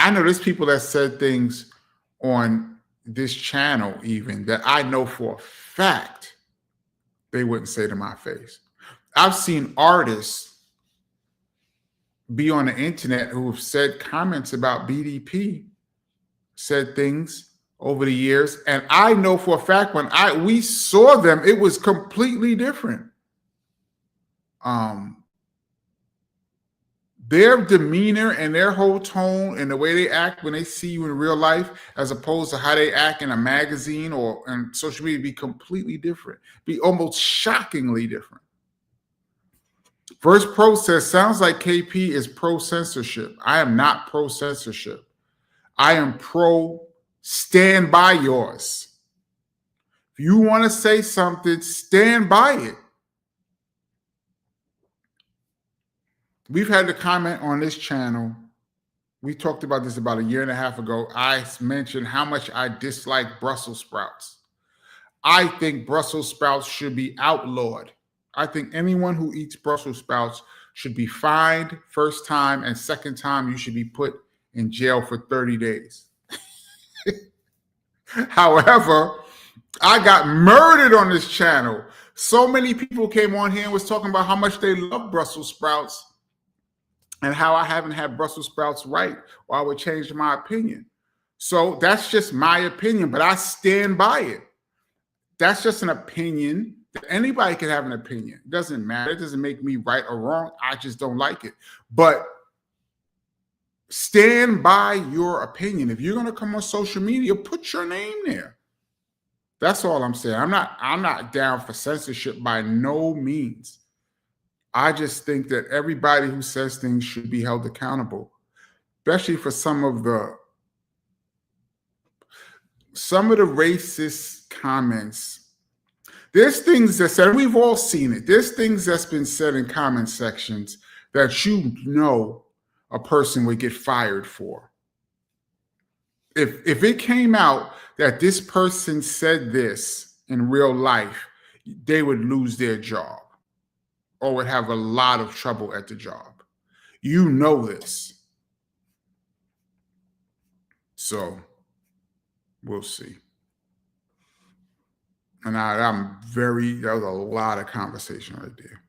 I know there's people that said things on this channel even that I know for a fact they wouldn't say to my face. I've seen artists be on the internet who have said comments about BDP, said things over the years, and I know for a fact when we saw them, it was completely different. Their demeanor and their whole tone and the way they act when they see you in real life, as opposed to how they act in a magazine or in social media, be completely different, be almost shockingly different. First Pro says, sounds like KP is pro-censorship. I am not pro-censorship. I am pro stand by yours. If you want to say something, stand by it. We've had the comment on this channel. We talked about this about a year and a half ago. I mentioned how much I dislike Brussels sprouts. I think Brussels sprouts should be outlawed. I think anyone who eats Brussels sprouts should be fined first time, and second time you should be put in jail for 30 days. However, I got murdered on this channel. So many people came on here and was talking about how much they love Brussels sprouts and how I haven't had Brussels sprouts right, or I would change my opinion. So that's just my opinion, but I stand by it. That's just an opinion. Anybody can have an opinion. It doesn't matter. It doesn't make me right or wrong. I just don't like it. But stand by your opinion. If you're going to come on social media, put your name there. That's all I'm saying. I'm not down for censorship by no means. I just think that everybody who says things should be held accountable, especially for some of the racist comments. There's things that said, we've all seen it. There's things that's been said in comment sections that a person would get fired for. If it came out that this person said this in real life, they would lose their job or would have a lot of trouble at the job. You know this. So we'll see. And that was a lot of conversation right there.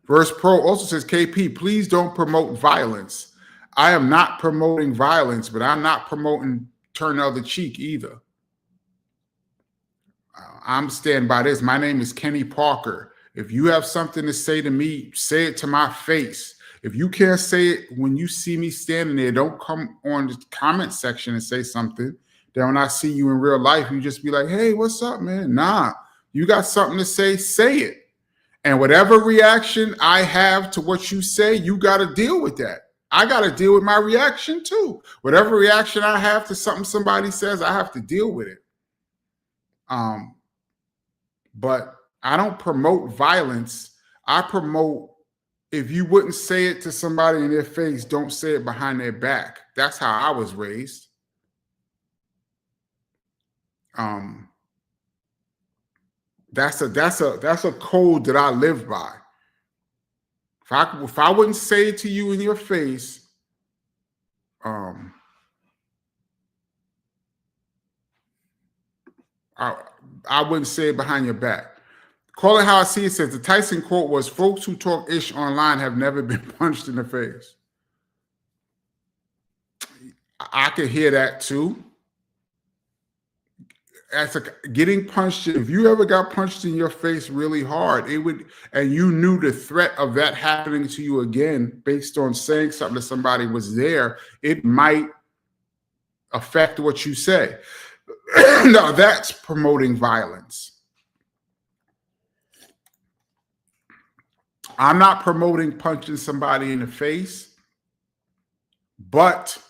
Verse Pro also says, KP, please don't promote violence. I am not promoting violence, but I'm not promoting turn the other cheek either. I'm standing by this. My name is Kenny Parker. If you have something to say to me, say it to my face. If you can't say it when you see me standing there, don't come on the comment section and say something. Then when I see you in real life, you just be like, hey, what's up, man? Nah, You got something to say it. And whatever reaction I have to what you say, you got to deal with that. I got to deal with my reaction too. Whatever reaction I have to something somebody says, I have to deal with it. But I don't promote violence. I promote, if you wouldn't say it to somebody in their face, don't say it behind their back. That's how I was raised. That's a code that I live by. If I wouldn't say it to you in your face, I wouldn't say it behind your back. Call it how I see it says the Tyson quote was, "Folks who talk ish online have never been punched in the face." I could hear that too. As getting punched, if you ever got punched in your face really hard, it would, and you knew the threat of that happening to you again based on saying something to somebody was there, it might affect what you say. No, that's promoting violence. I'm not promoting punching somebody in the face, but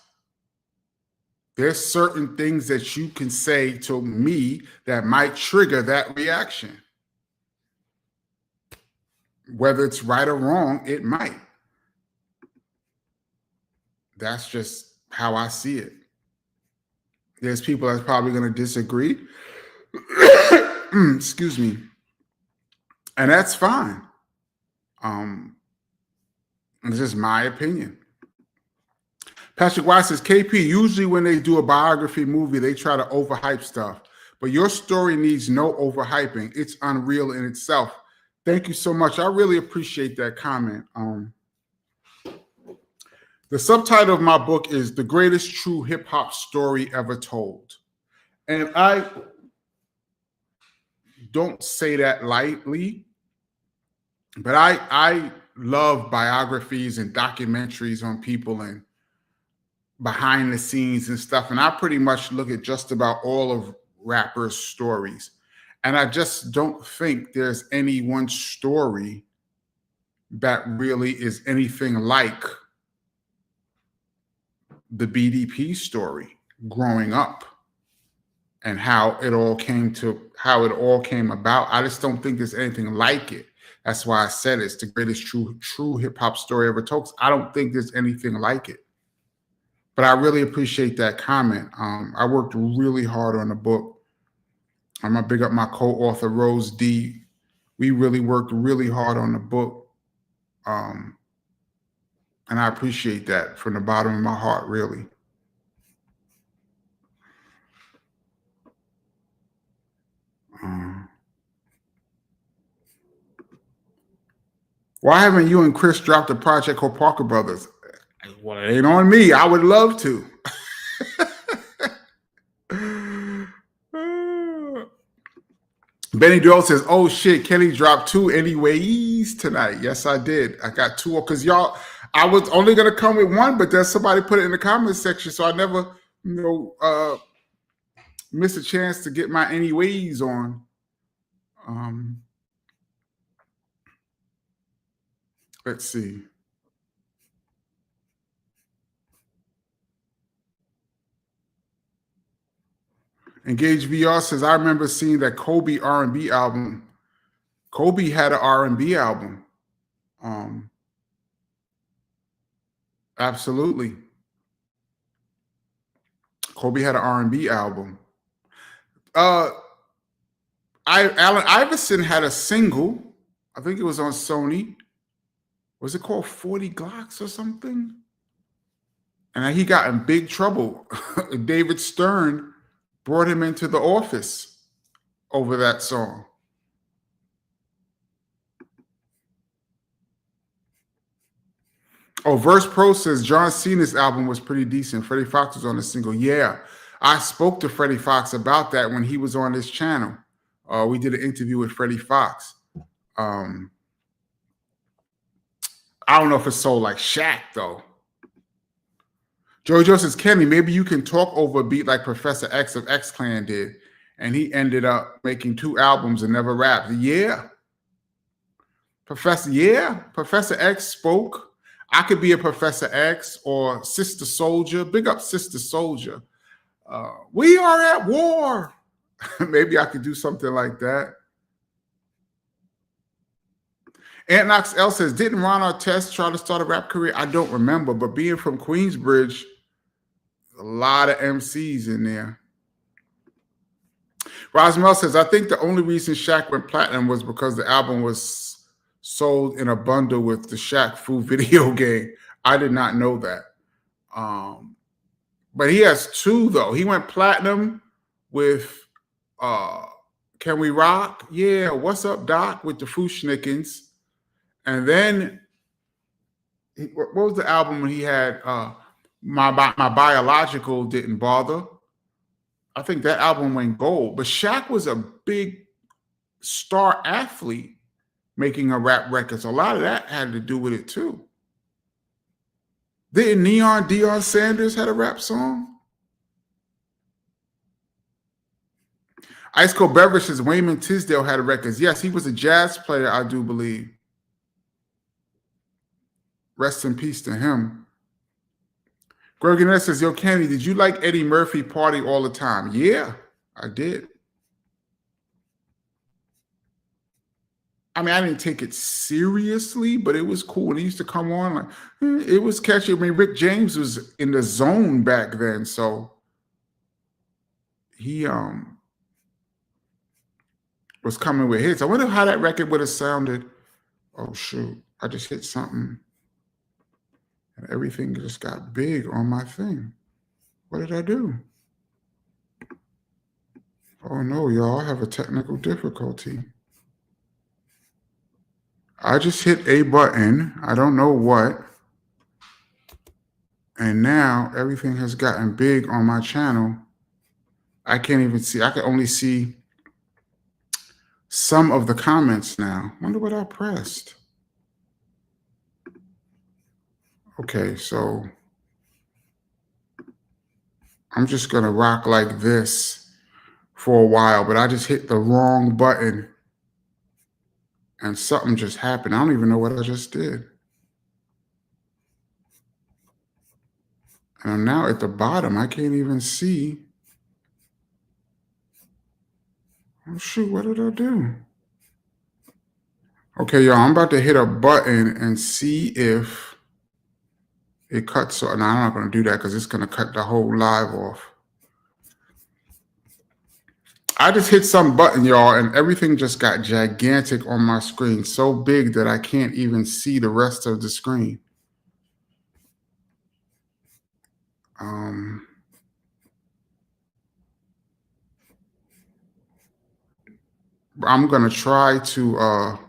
there's certain things that you can say to me that might trigger that reaction. Whether it's right or wrong, it might. That's just how I see it. There's people that's probably going to disagree. Excuse me. And that's fine. This is my opinion. Patrick White says, KP, usually when they do a biography movie, they try to overhype stuff. But your story needs no overhyping. It's unreal in itself. Thank you so much. I really appreciate that comment. The subtitle of my book is The Greatest True Hip Hop Story Ever Told. And I don't say that lightly, but I love biographies and documentaries on people and behind the scenes and stuff. And I pretty much look at just about all of rappers' stories. And I just don't think there's any one story that really is anything like the BDP story growing up and how it all came about. I just don't think there's anything like it. That's why I said it's the greatest true hip hop story ever told. I don't think there's anything like it. But I really appreciate that comment. I worked really hard on the book. I'm gonna big up my co-author Rose D. We really worked really hard on the book. And I appreciate that from the bottom of my heart, really. Why haven't you and Chris dropped a project called Parker Brothers? Well, it ain't on me. I would love to. Benny Doyle says, oh shit, Kenny dropped 2 anyways tonight. Yes, I did. I got 2 because y'all, I was only going to come with 1, but then somebody put it in the comment section. So I never, miss a chance to get my anyways on. Let's see. Engage VR says, I remember seeing that Kobe R&B album. Kobe had an R&B album. Absolutely. Kobe had an R&B album. Allen Iverson had a single. I think it was on Sony. Was it called 40 Glocks or something? And he got in big trouble. David Stern brought him into the office over that song. Oh, Verse Pro says John Cena's album was pretty decent. Freddie Fox was on the single. Yeah, I spoke to Freddie Fox about that when he was on this channel. We did an interview with Freddie Fox. I don't know if it's sold like Shaq, though. Jojo says, Kenny, maybe you can talk over a beat like Professor X of X Clan did. and he ended up making 2 albums and never rapped. Yeah. Professor X spoke. I could be a Professor X or Sister Soldier. Big up Sister Soldier. We are at war. Maybe I could do something like that. Aunt Knox L says, didn't Ron Artest try to start a rap career? I don't remember, but being from Queensbridge, a lot of MCs in there. Rosmel says, I think the only reason Shaq went platinum was because the album was sold in a bundle with the Shaq Fu video game. I did not know that. But he has 2, though. He went platinum with Can We Rock? Yeah, What's Up, Doc? With the Fushnikins. And then, what was the album when he had My Biological Didn't Bother? I think that album went gold. But Shaq was a big star athlete making a rap record. So a lot of that had to do with it, too. Didn't Deion Sanders had a rap song? Ice Cold Beverage says Wayman Tisdale had a record. Yes, he was a jazz player, I do believe. Rest in peace to him. Gregory says, yo, Kenny, did you like Eddie Murphy Party All the Time? Yeah, I did. I mean, I didn't take it seriously, but it was cool. And he used to come on. Like, it was catchy. I mean, Rick James was in the zone back then. So he was coming with hits. I wonder how that record would have sounded. Oh, shoot. I just hit something. And everything just got big on my thing. What did I do? Oh, no, y'all. I have a technical difficulty. I just hit a button. I don't know what. And now everything has gotten big on my channel. I can't even see. I can only see some of the comments now. Wonder what I pressed. Okay, so I'm just going to rock like this for a while, but I just hit the wrong button and something just happened. I don't even know what I just did. And I'm now at the bottom. I can't even see. Oh, shoot, what did I do? Okay, y'all, I'm about to hit a button and see if it cuts. No, I'm not going to do that because it's going to cut the whole live off. I just hit some button, y'all, and everything just got gigantic on my screen. So big that I can't even see the rest of the screen. I'm going to try to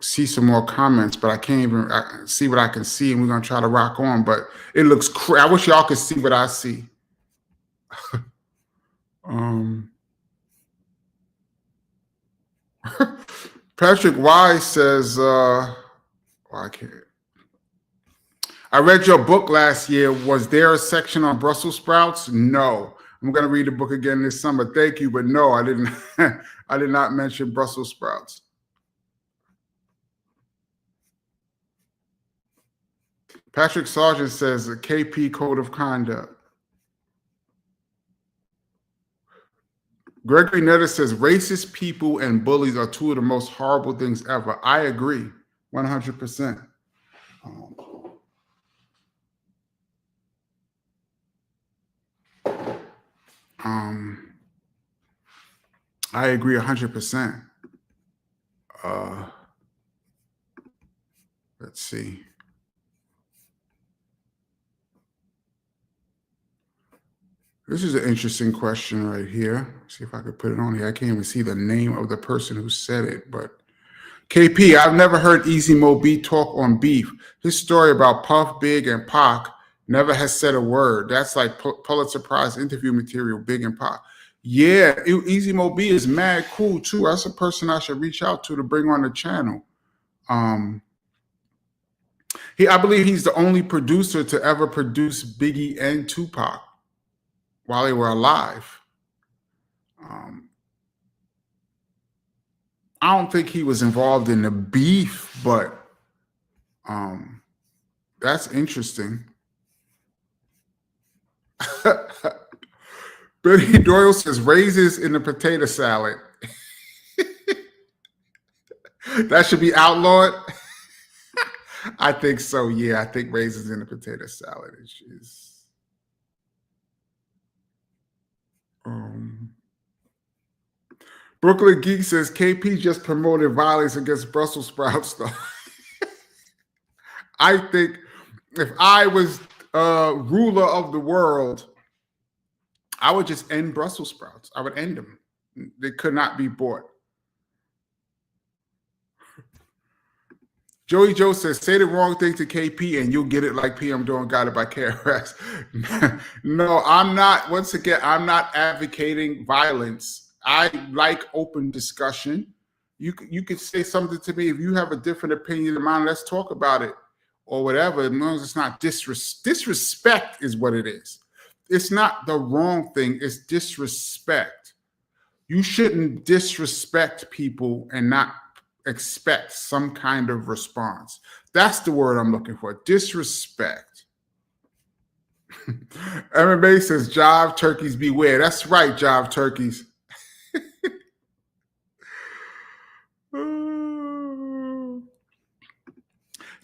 see some more comments, but I can't even see what I can see, and we're going to try to rock on, but it looks crazy. I wish y'all could see what I see. Patrick Wise says, I can't. I read your book last year. Was there a section on Brussels sprouts? No. I'm going to read the book again this summer. Thank you, but no, I didn't. I did not mention Brussels sprouts. Patrick Sargent says, a KP code of conduct. Gregory Netter says, racist people and bullies are 2 of the most horrible things ever. I agree, 100%. I agree 100%. Let's see. This is an interesting question right here. See if I could put it on here. I can't even see the name of the person who said it, but KP, I've never heard Easy Mo B talk on beef. His story about Puff, Big, and Pac never has said a word. That's like Pulitzer Prize interview material, Big and Pac. Yeah, Easy Mo B is mad cool too. That's a person I should reach out to bring on the channel. I believe he's the only producer to ever produce Biggie and Tupac while they were alive. I don't think he was involved in the beef, but that's interesting. Billy Doyle says raisins in the potato salad. That should be outlawed. I think so. Yeah, I think raisins in the potato salad is. Brooklyn Geek says KP just promoted violence against Brussels sprouts, though. I think if I was ruler of the world, I would just end Brussels sprouts. I would end them. They could not be bought. Joey Joe says, say the wrong thing to KP and you'll get it like PM doing got it by KRS. No, I'm not. Once again, I'm not advocating violence. I like open discussion. You could say something to me. If you have a different opinion of mine, let's talk about it or whatever. As long as it's not disrespect is what it is. It's not the wrong thing. It's disrespect. You shouldn't disrespect people and not expect some kind of response. That's the word I'm looking for. Disrespect. MMA says, jive turkeys beware. That's right, jive turkeys.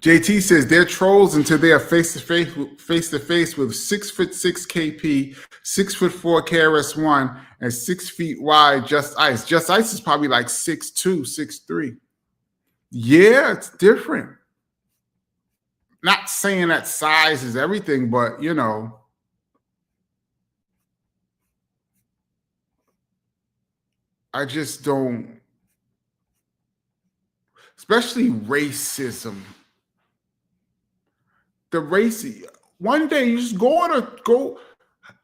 JT says they're trolls until they are face to face with 6'6" KP, 6'4" KRS-One, and 6 feet wide Just Ice. Just Ice is probably like 6'2", 6'3". Yeah, it's different. Not saying that size is everything, but you know. I just don't, especially racism. The racy. One day you just go.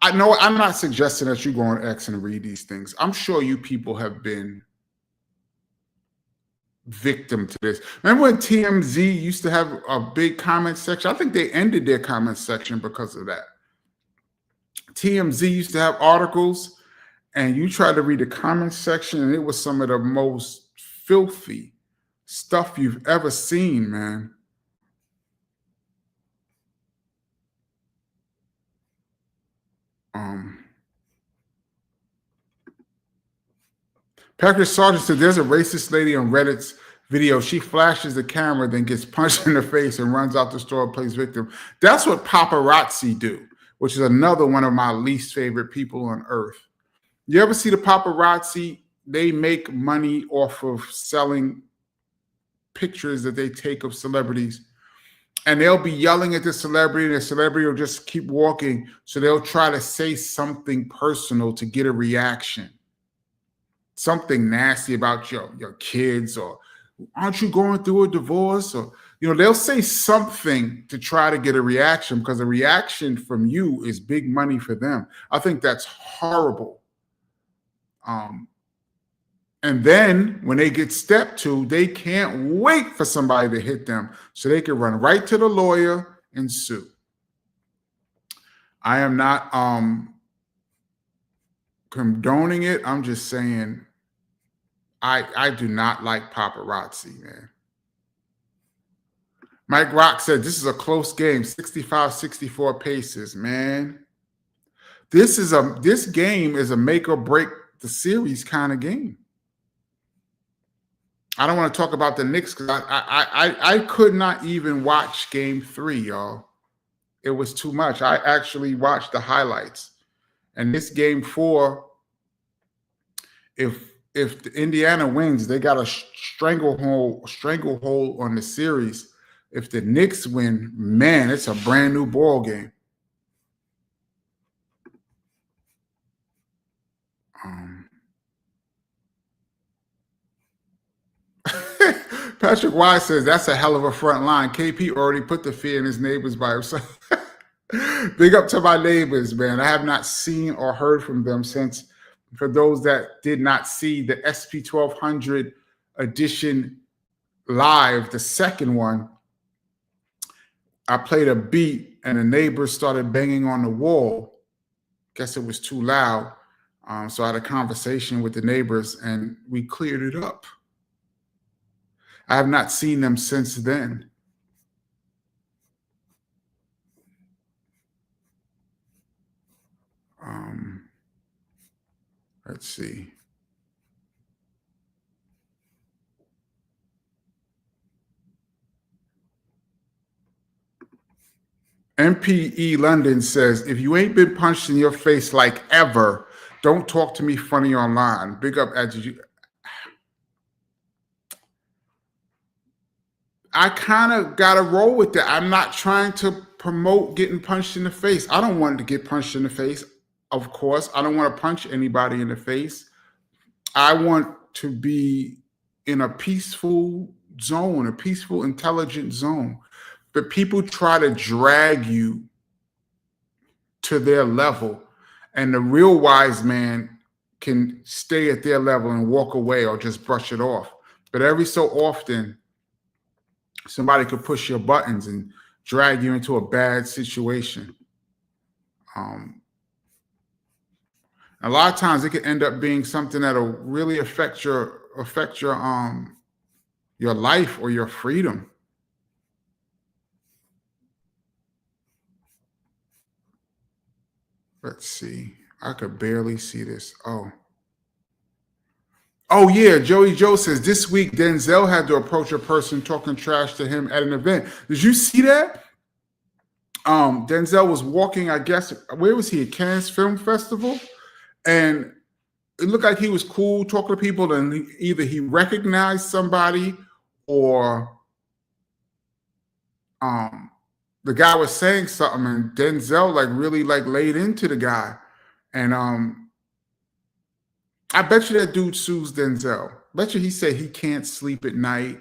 I know I'm not suggesting that you go on X and read these things. I'm sure you people have been victim to this. Remember when TMZ used to have a big comment section? I think they ended their comment section because of that. TMZ used to have articles, and you tried to read the comment section, and it was some of the most filthy stuff you've ever seen, man. Patrick Sargent said there's a racist lady on Reddit's video. She flashes the camera, then gets punched in the face and runs out the store and plays victim. That's what paparazzi do, which is another one of my least favorite people on earth. You ever see the paparazzi? They make money off of selling pictures that they take of celebrities. And they'll be yelling at the celebrity, and the celebrity will just keep walking. So they'll try to say something personal to get a reaction. Something nasty about your kids, or aren't you going through a divorce? Or, they'll say something to try to get a reaction, because a reaction from you is big money for them. I think that's horrible. And then when they get stepped to, they can't wait for somebody to hit them so they can run right to the lawyer and sue. I am not condoning it. I'm just saying I do not like paparazzi, man. Mike Rock said this is a close game, 65-64 paces, man. This game is a make or break the series kind of game. I don't want to talk about the Knicks because I could not even watch game 3, y'all. It was too much. I actually watched the highlights. And this game 4, if the Indiana wins, they got a stranglehold on the series. If the Knicks win, man, it's a brand new ball game. Patrick Wise says that's a hell of a front line. KP already put the fear in his neighbors by himself. Big up to my neighbors, man. I have not seen or heard from them since. For those that did not see the SP 1200 edition live, the second one, I played a beat and the neighbors started banging on the wall. Guess it was too loud. So I had a conversation with the neighbors and we cleared it up. I have not seen them since then. Let's see. MPE London says, if you ain't been punched in your face like ever, don't talk to me funny online. Big up attitude. I kind of got to roll with that. I'm not trying to promote getting punched in the face. I don't want to get punched in the face. Of course, I don't want to punch anybody in the face. I want to be in a peaceful zone, a peaceful, intelligent zone. But people try to drag you to their level, and the real wise man can stay at their level and walk away or just brush it off. But every so often, somebody could push your buttons and drag you into a bad situation. A lot of times it could end up being something that'll really affect your life or your freedom. Let's see. I could barely see this. Oh yeah, Joey Joe says this week Denzel had to approach a person talking trash to him at an event. Did you see that? Denzel was walking, I guess, where was he? At Cannes Film Festival? And it looked like he was cool talking to people, and either he recognized somebody or the guy was saying something, and Denzel really laid into the guy. And I bet you that dude sues Denzel. Bet you he said he can't sleep at night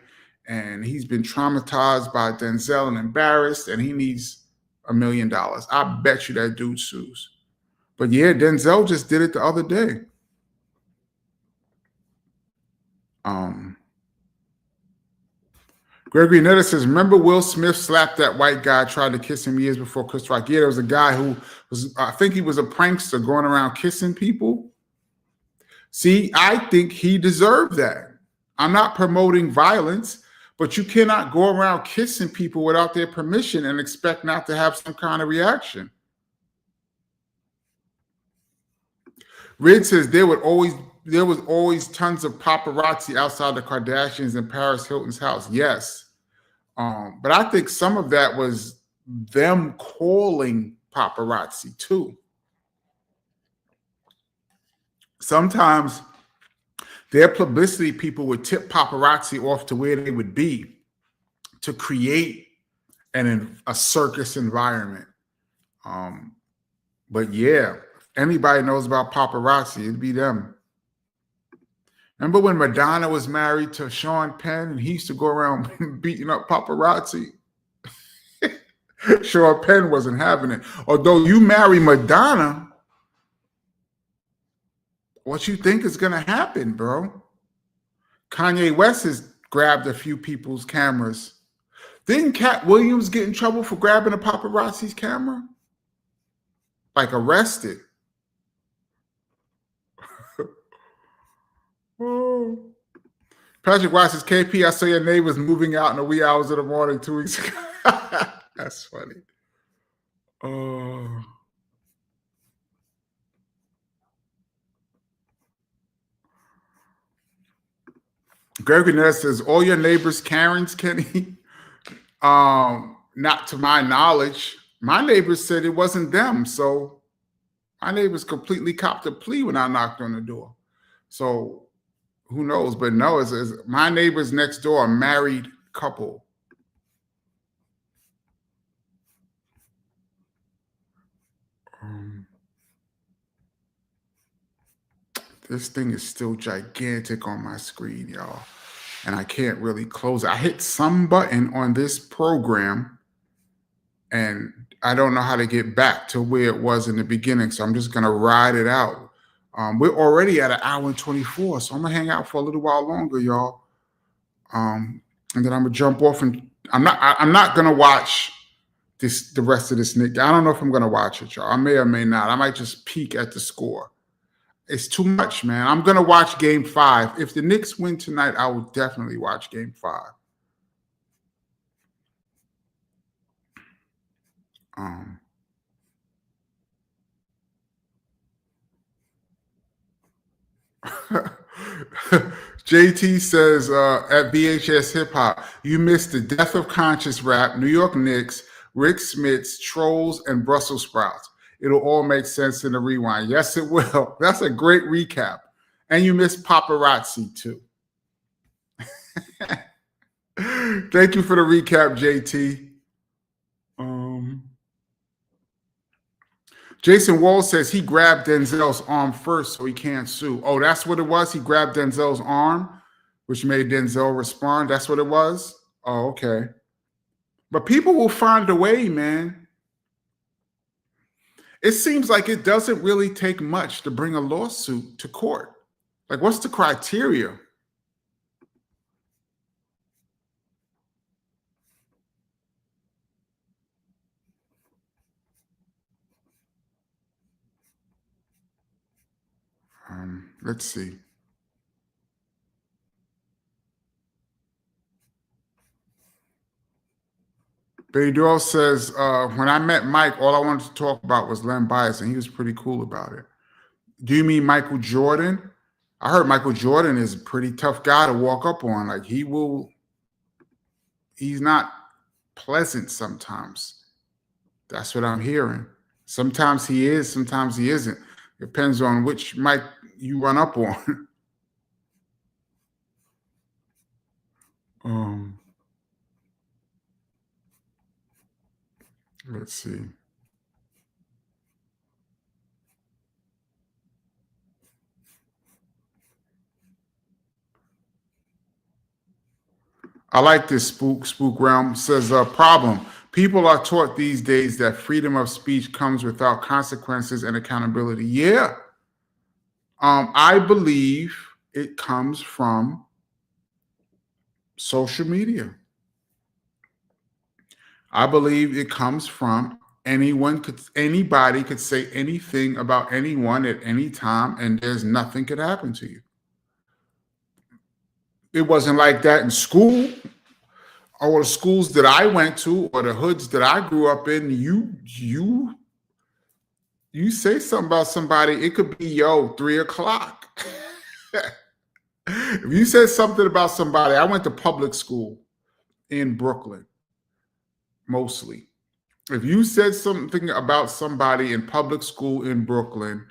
and he's been traumatized by Denzel and embarrassed and he needs $1 million. I bet you that dude sues. But yeah, Denzel just did it the other day. Gregory Netta says, remember Will Smith slapped that white guy, tried to kiss him years before Chris Rock? Yeah, there was a guy who was, I think he was a prankster going around kissing people. See, I think he deserved that. I'm not promoting violence, but you cannot go around kissing people without their permission and expect not to have some kind of reaction. Rid says there was always tons of paparazzi outside the Kardashians and Paris Hilton's house. Yes. But I think some of that was them calling paparazzi too. Sometimes their publicity people would tip paparazzi off to where they would be to create a circus environment. But yeah, if anybody knows about paparazzi, it'd be them. Remember when Madonna was married to Sean Penn and he used to go around beating up paparazzi? Sean Penn wasn't having it. Although you marry Madonna, what you think is going to happen, bro? Kanye West has grabbed a few people's cameras. Didn't Cat Williams get in trouble for grabbing a paparazzi's camera? Arrested. Oh. Patrick White says, KP, I saw your neighbors moving out in the wee hours of the morning 2 weeks ago. That's funny. Oh. Gregory Ness says, all your neighbors Karens, Kenny? Not to my knowledge. My neighbors said it wasn't them. So my neighbors completely copped a plea when I knocked on the door. So who knows? But no, it's my neighbors next door, a married couple. This thing is still gigantic on my screen, y'all. And I can't really close it. I hit some button on this program and I don't know how to get back to where it was in the beginning. So I'm just going to ride it out. We're already at 1 hour and 24. So I'm going to hang out for a little while longer, y'all. And then I'm going to jump off and I'm not going to watch the rest of this Knicks. I don't know if I'm going to watch it, y'all. I may or may not. I might just peek at the score. It's too much, man. I'm gonna watch Game 5. If the Knicks win tonight, I will definitely watch Game 5. JT says at VHS Hip Hop, you missed the Death of Conscious Rap, New York Knicks, Rick Smith's Trolls, and Brussels Sprouts. It'll all make sense in the rewind. Yes, it will. That's a great recap. And you missed Paparazzi too. Thank you for the recap, JT. Jason Wall says he grabbed Denzel's arm first so he can't sue. Oh, that's what it was? He grabbed Denzel's arm, which made Denzel respond? That's what it was? Oh, okay. But people will find a way, man. It seems like it doesn't really take much to bring a lawsuit to court. Like, what's the criteria? Let's see. Baydor says, when I met Mike, all I wanted to talk about was Len Bias, and he was pretty cool about it. Do you mean Michael Jordan? I heard Michael Jordan is a pretty tough guy to walk up on. Like, he's not pleasant sometimes. That's what I'm hearing. Sometimes he is, sometimes he isn't. Depends on which Mike you run up on. Let's see. I like this Spook Realm says problem. People are taught these days that freedom of speech comes without consequences and accountability. Yeah. I believe it comes from social media. I believe it comes from anybody could say anything about anyone at any time, and there's nothing could happen to you. It wasn't like that in school or the schools that I went to or the hoods that I grew up in. You say something about somebody, it could be 3 o'clock. If you said something about somebody, I went to public school in Brooklyn, mostly. If you said something about somebody in public school in Brooklyn,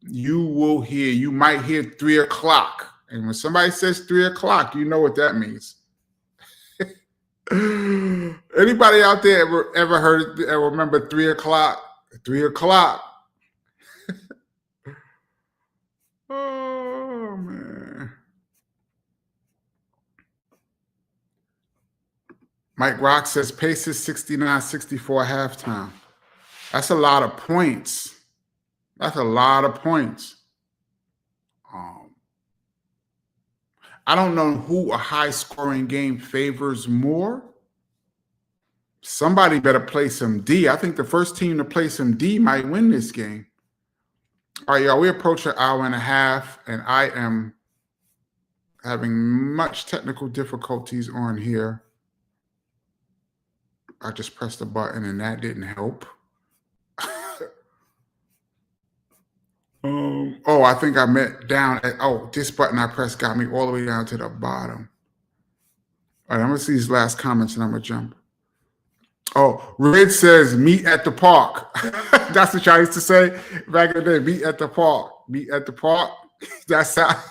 you might hear 3 o'clock. And when somebody says 3 o'clock, you know what that means. Anybody out there ever remember 3 o'clock? 3 o'clock. Oh, man. Mike Rock says Pacers 69-64 halftime. That's a lot of points. That's a lot of points. I don't know who a high-scoring game favors more. Somebody better play some D. I think the first team to play some D might win this game. All right, y'all, we approach an hour and a half, and I am having much technical difficulties on here. I just pressed the button, and that didn't help. I think I met down at, this button I pressed got me all the way down to the bottom. All right, I'm going to see these last comments, and I'm going to jump. Oh, Red says, meet at the park. That's what y'all used to say back in the day, meet at the park. Meet at the park. That's how,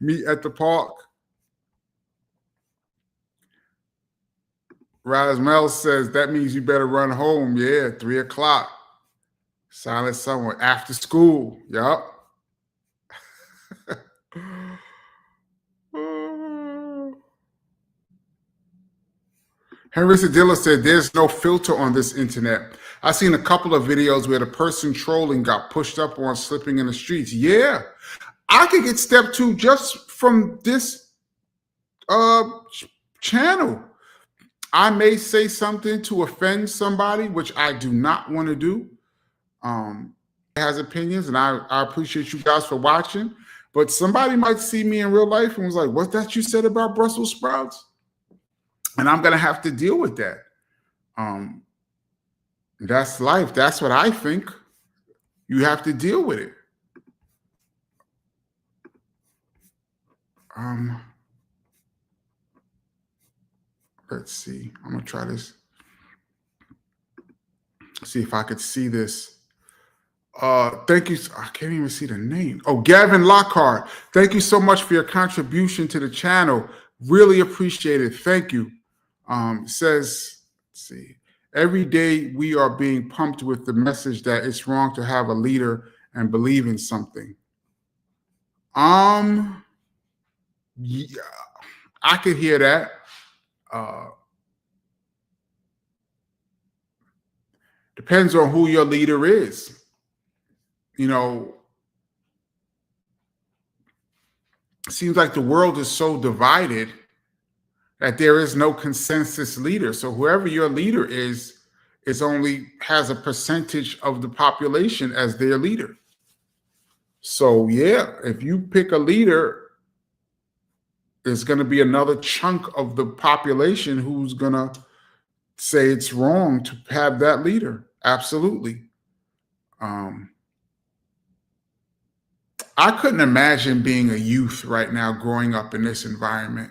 meet at the park. Riley Mel says, that means you better run home. Yeah, 3 o'clock. Silent somewhere after school. Yup. Henry Sedilla said, there's no filter on this internet. I've seen a couple of videos where the person trolling got pushed up on slipping in the streets. Yeah. I could get step 2 just from this channel. I may say something to offend somebody, which I do not want to do. has opinions, and I appreciate you guys for watching. But somebody might see me in real life and was like, "What's that you said about Brussels sprouts?" And I'm gonna have to deal with that. That's life. That's what I think. You have to deal with it. Let's see. I'm gonna try this. See if I could see this. Thank you. I can't even see the name. Oh, Gavin Lockhart. Thank you so much for your contribution to the channel. Really appreciate it. Thank you. Says, let's see. Every day we are being pumped with the message that it's wrong to have a leader and believe in something. Yeah, I could hear that. Depends on who your leader is. You know, it seems like the world is so divided that there is no consensus leader. So whoever your leader is only has a percentage of the population as their leader. So yeah, if you pick a leader, there's going to be another chunk of the population who's going to say it's wrong to have that leader. Absolutely. I couldn't imagine being a youth right now growing up in this environment.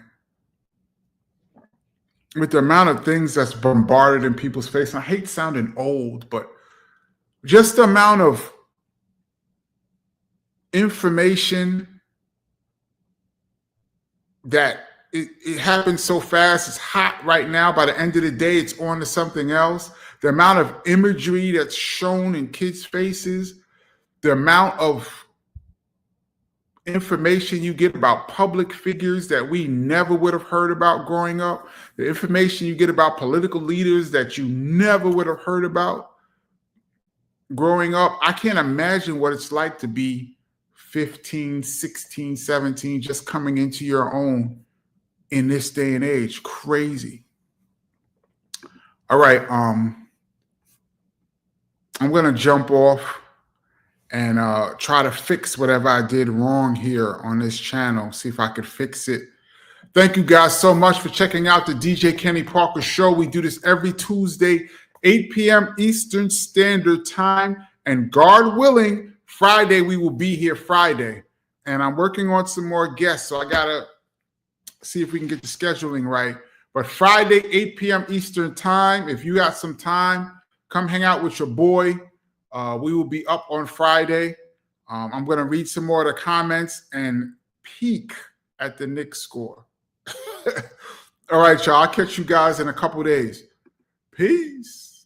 With the amount of things that's bombarded in people's face, I hate sounding old, but just the amount of information that it happens so fast. It's hot right now. By the end of the day, it's on to something else. The amount of imagery that's shown in kids' faces, the amount of information you get about public figures that we never would have heard about growing up, the information you get about political leaders that you never would have heard about growing up. I can't imagine what it's like to be 15, 16, 17, just coming into your own in this day and age. Crazy. All right. I'm going to jump off and try to fix whatever I did wrong here on this channel. See if I could fix it. Thank you guys so much for checking out the DJ Kenny Parker Show. We do this every Tuesday, 8 p.m. Eastern Standard Time. And God willing, Friday, we will be here Friday. And I'm working on some more guests, so I got to see if we can get the scheduling right. But Friday, 8 p.m. Eastern Time, if you got some time, come hang out with your boy. We will be up on Friday. I'm going to read some more of the comments and peek at the Knicks score. All right, y'all. I'll catch you guys in a couple days. Peace.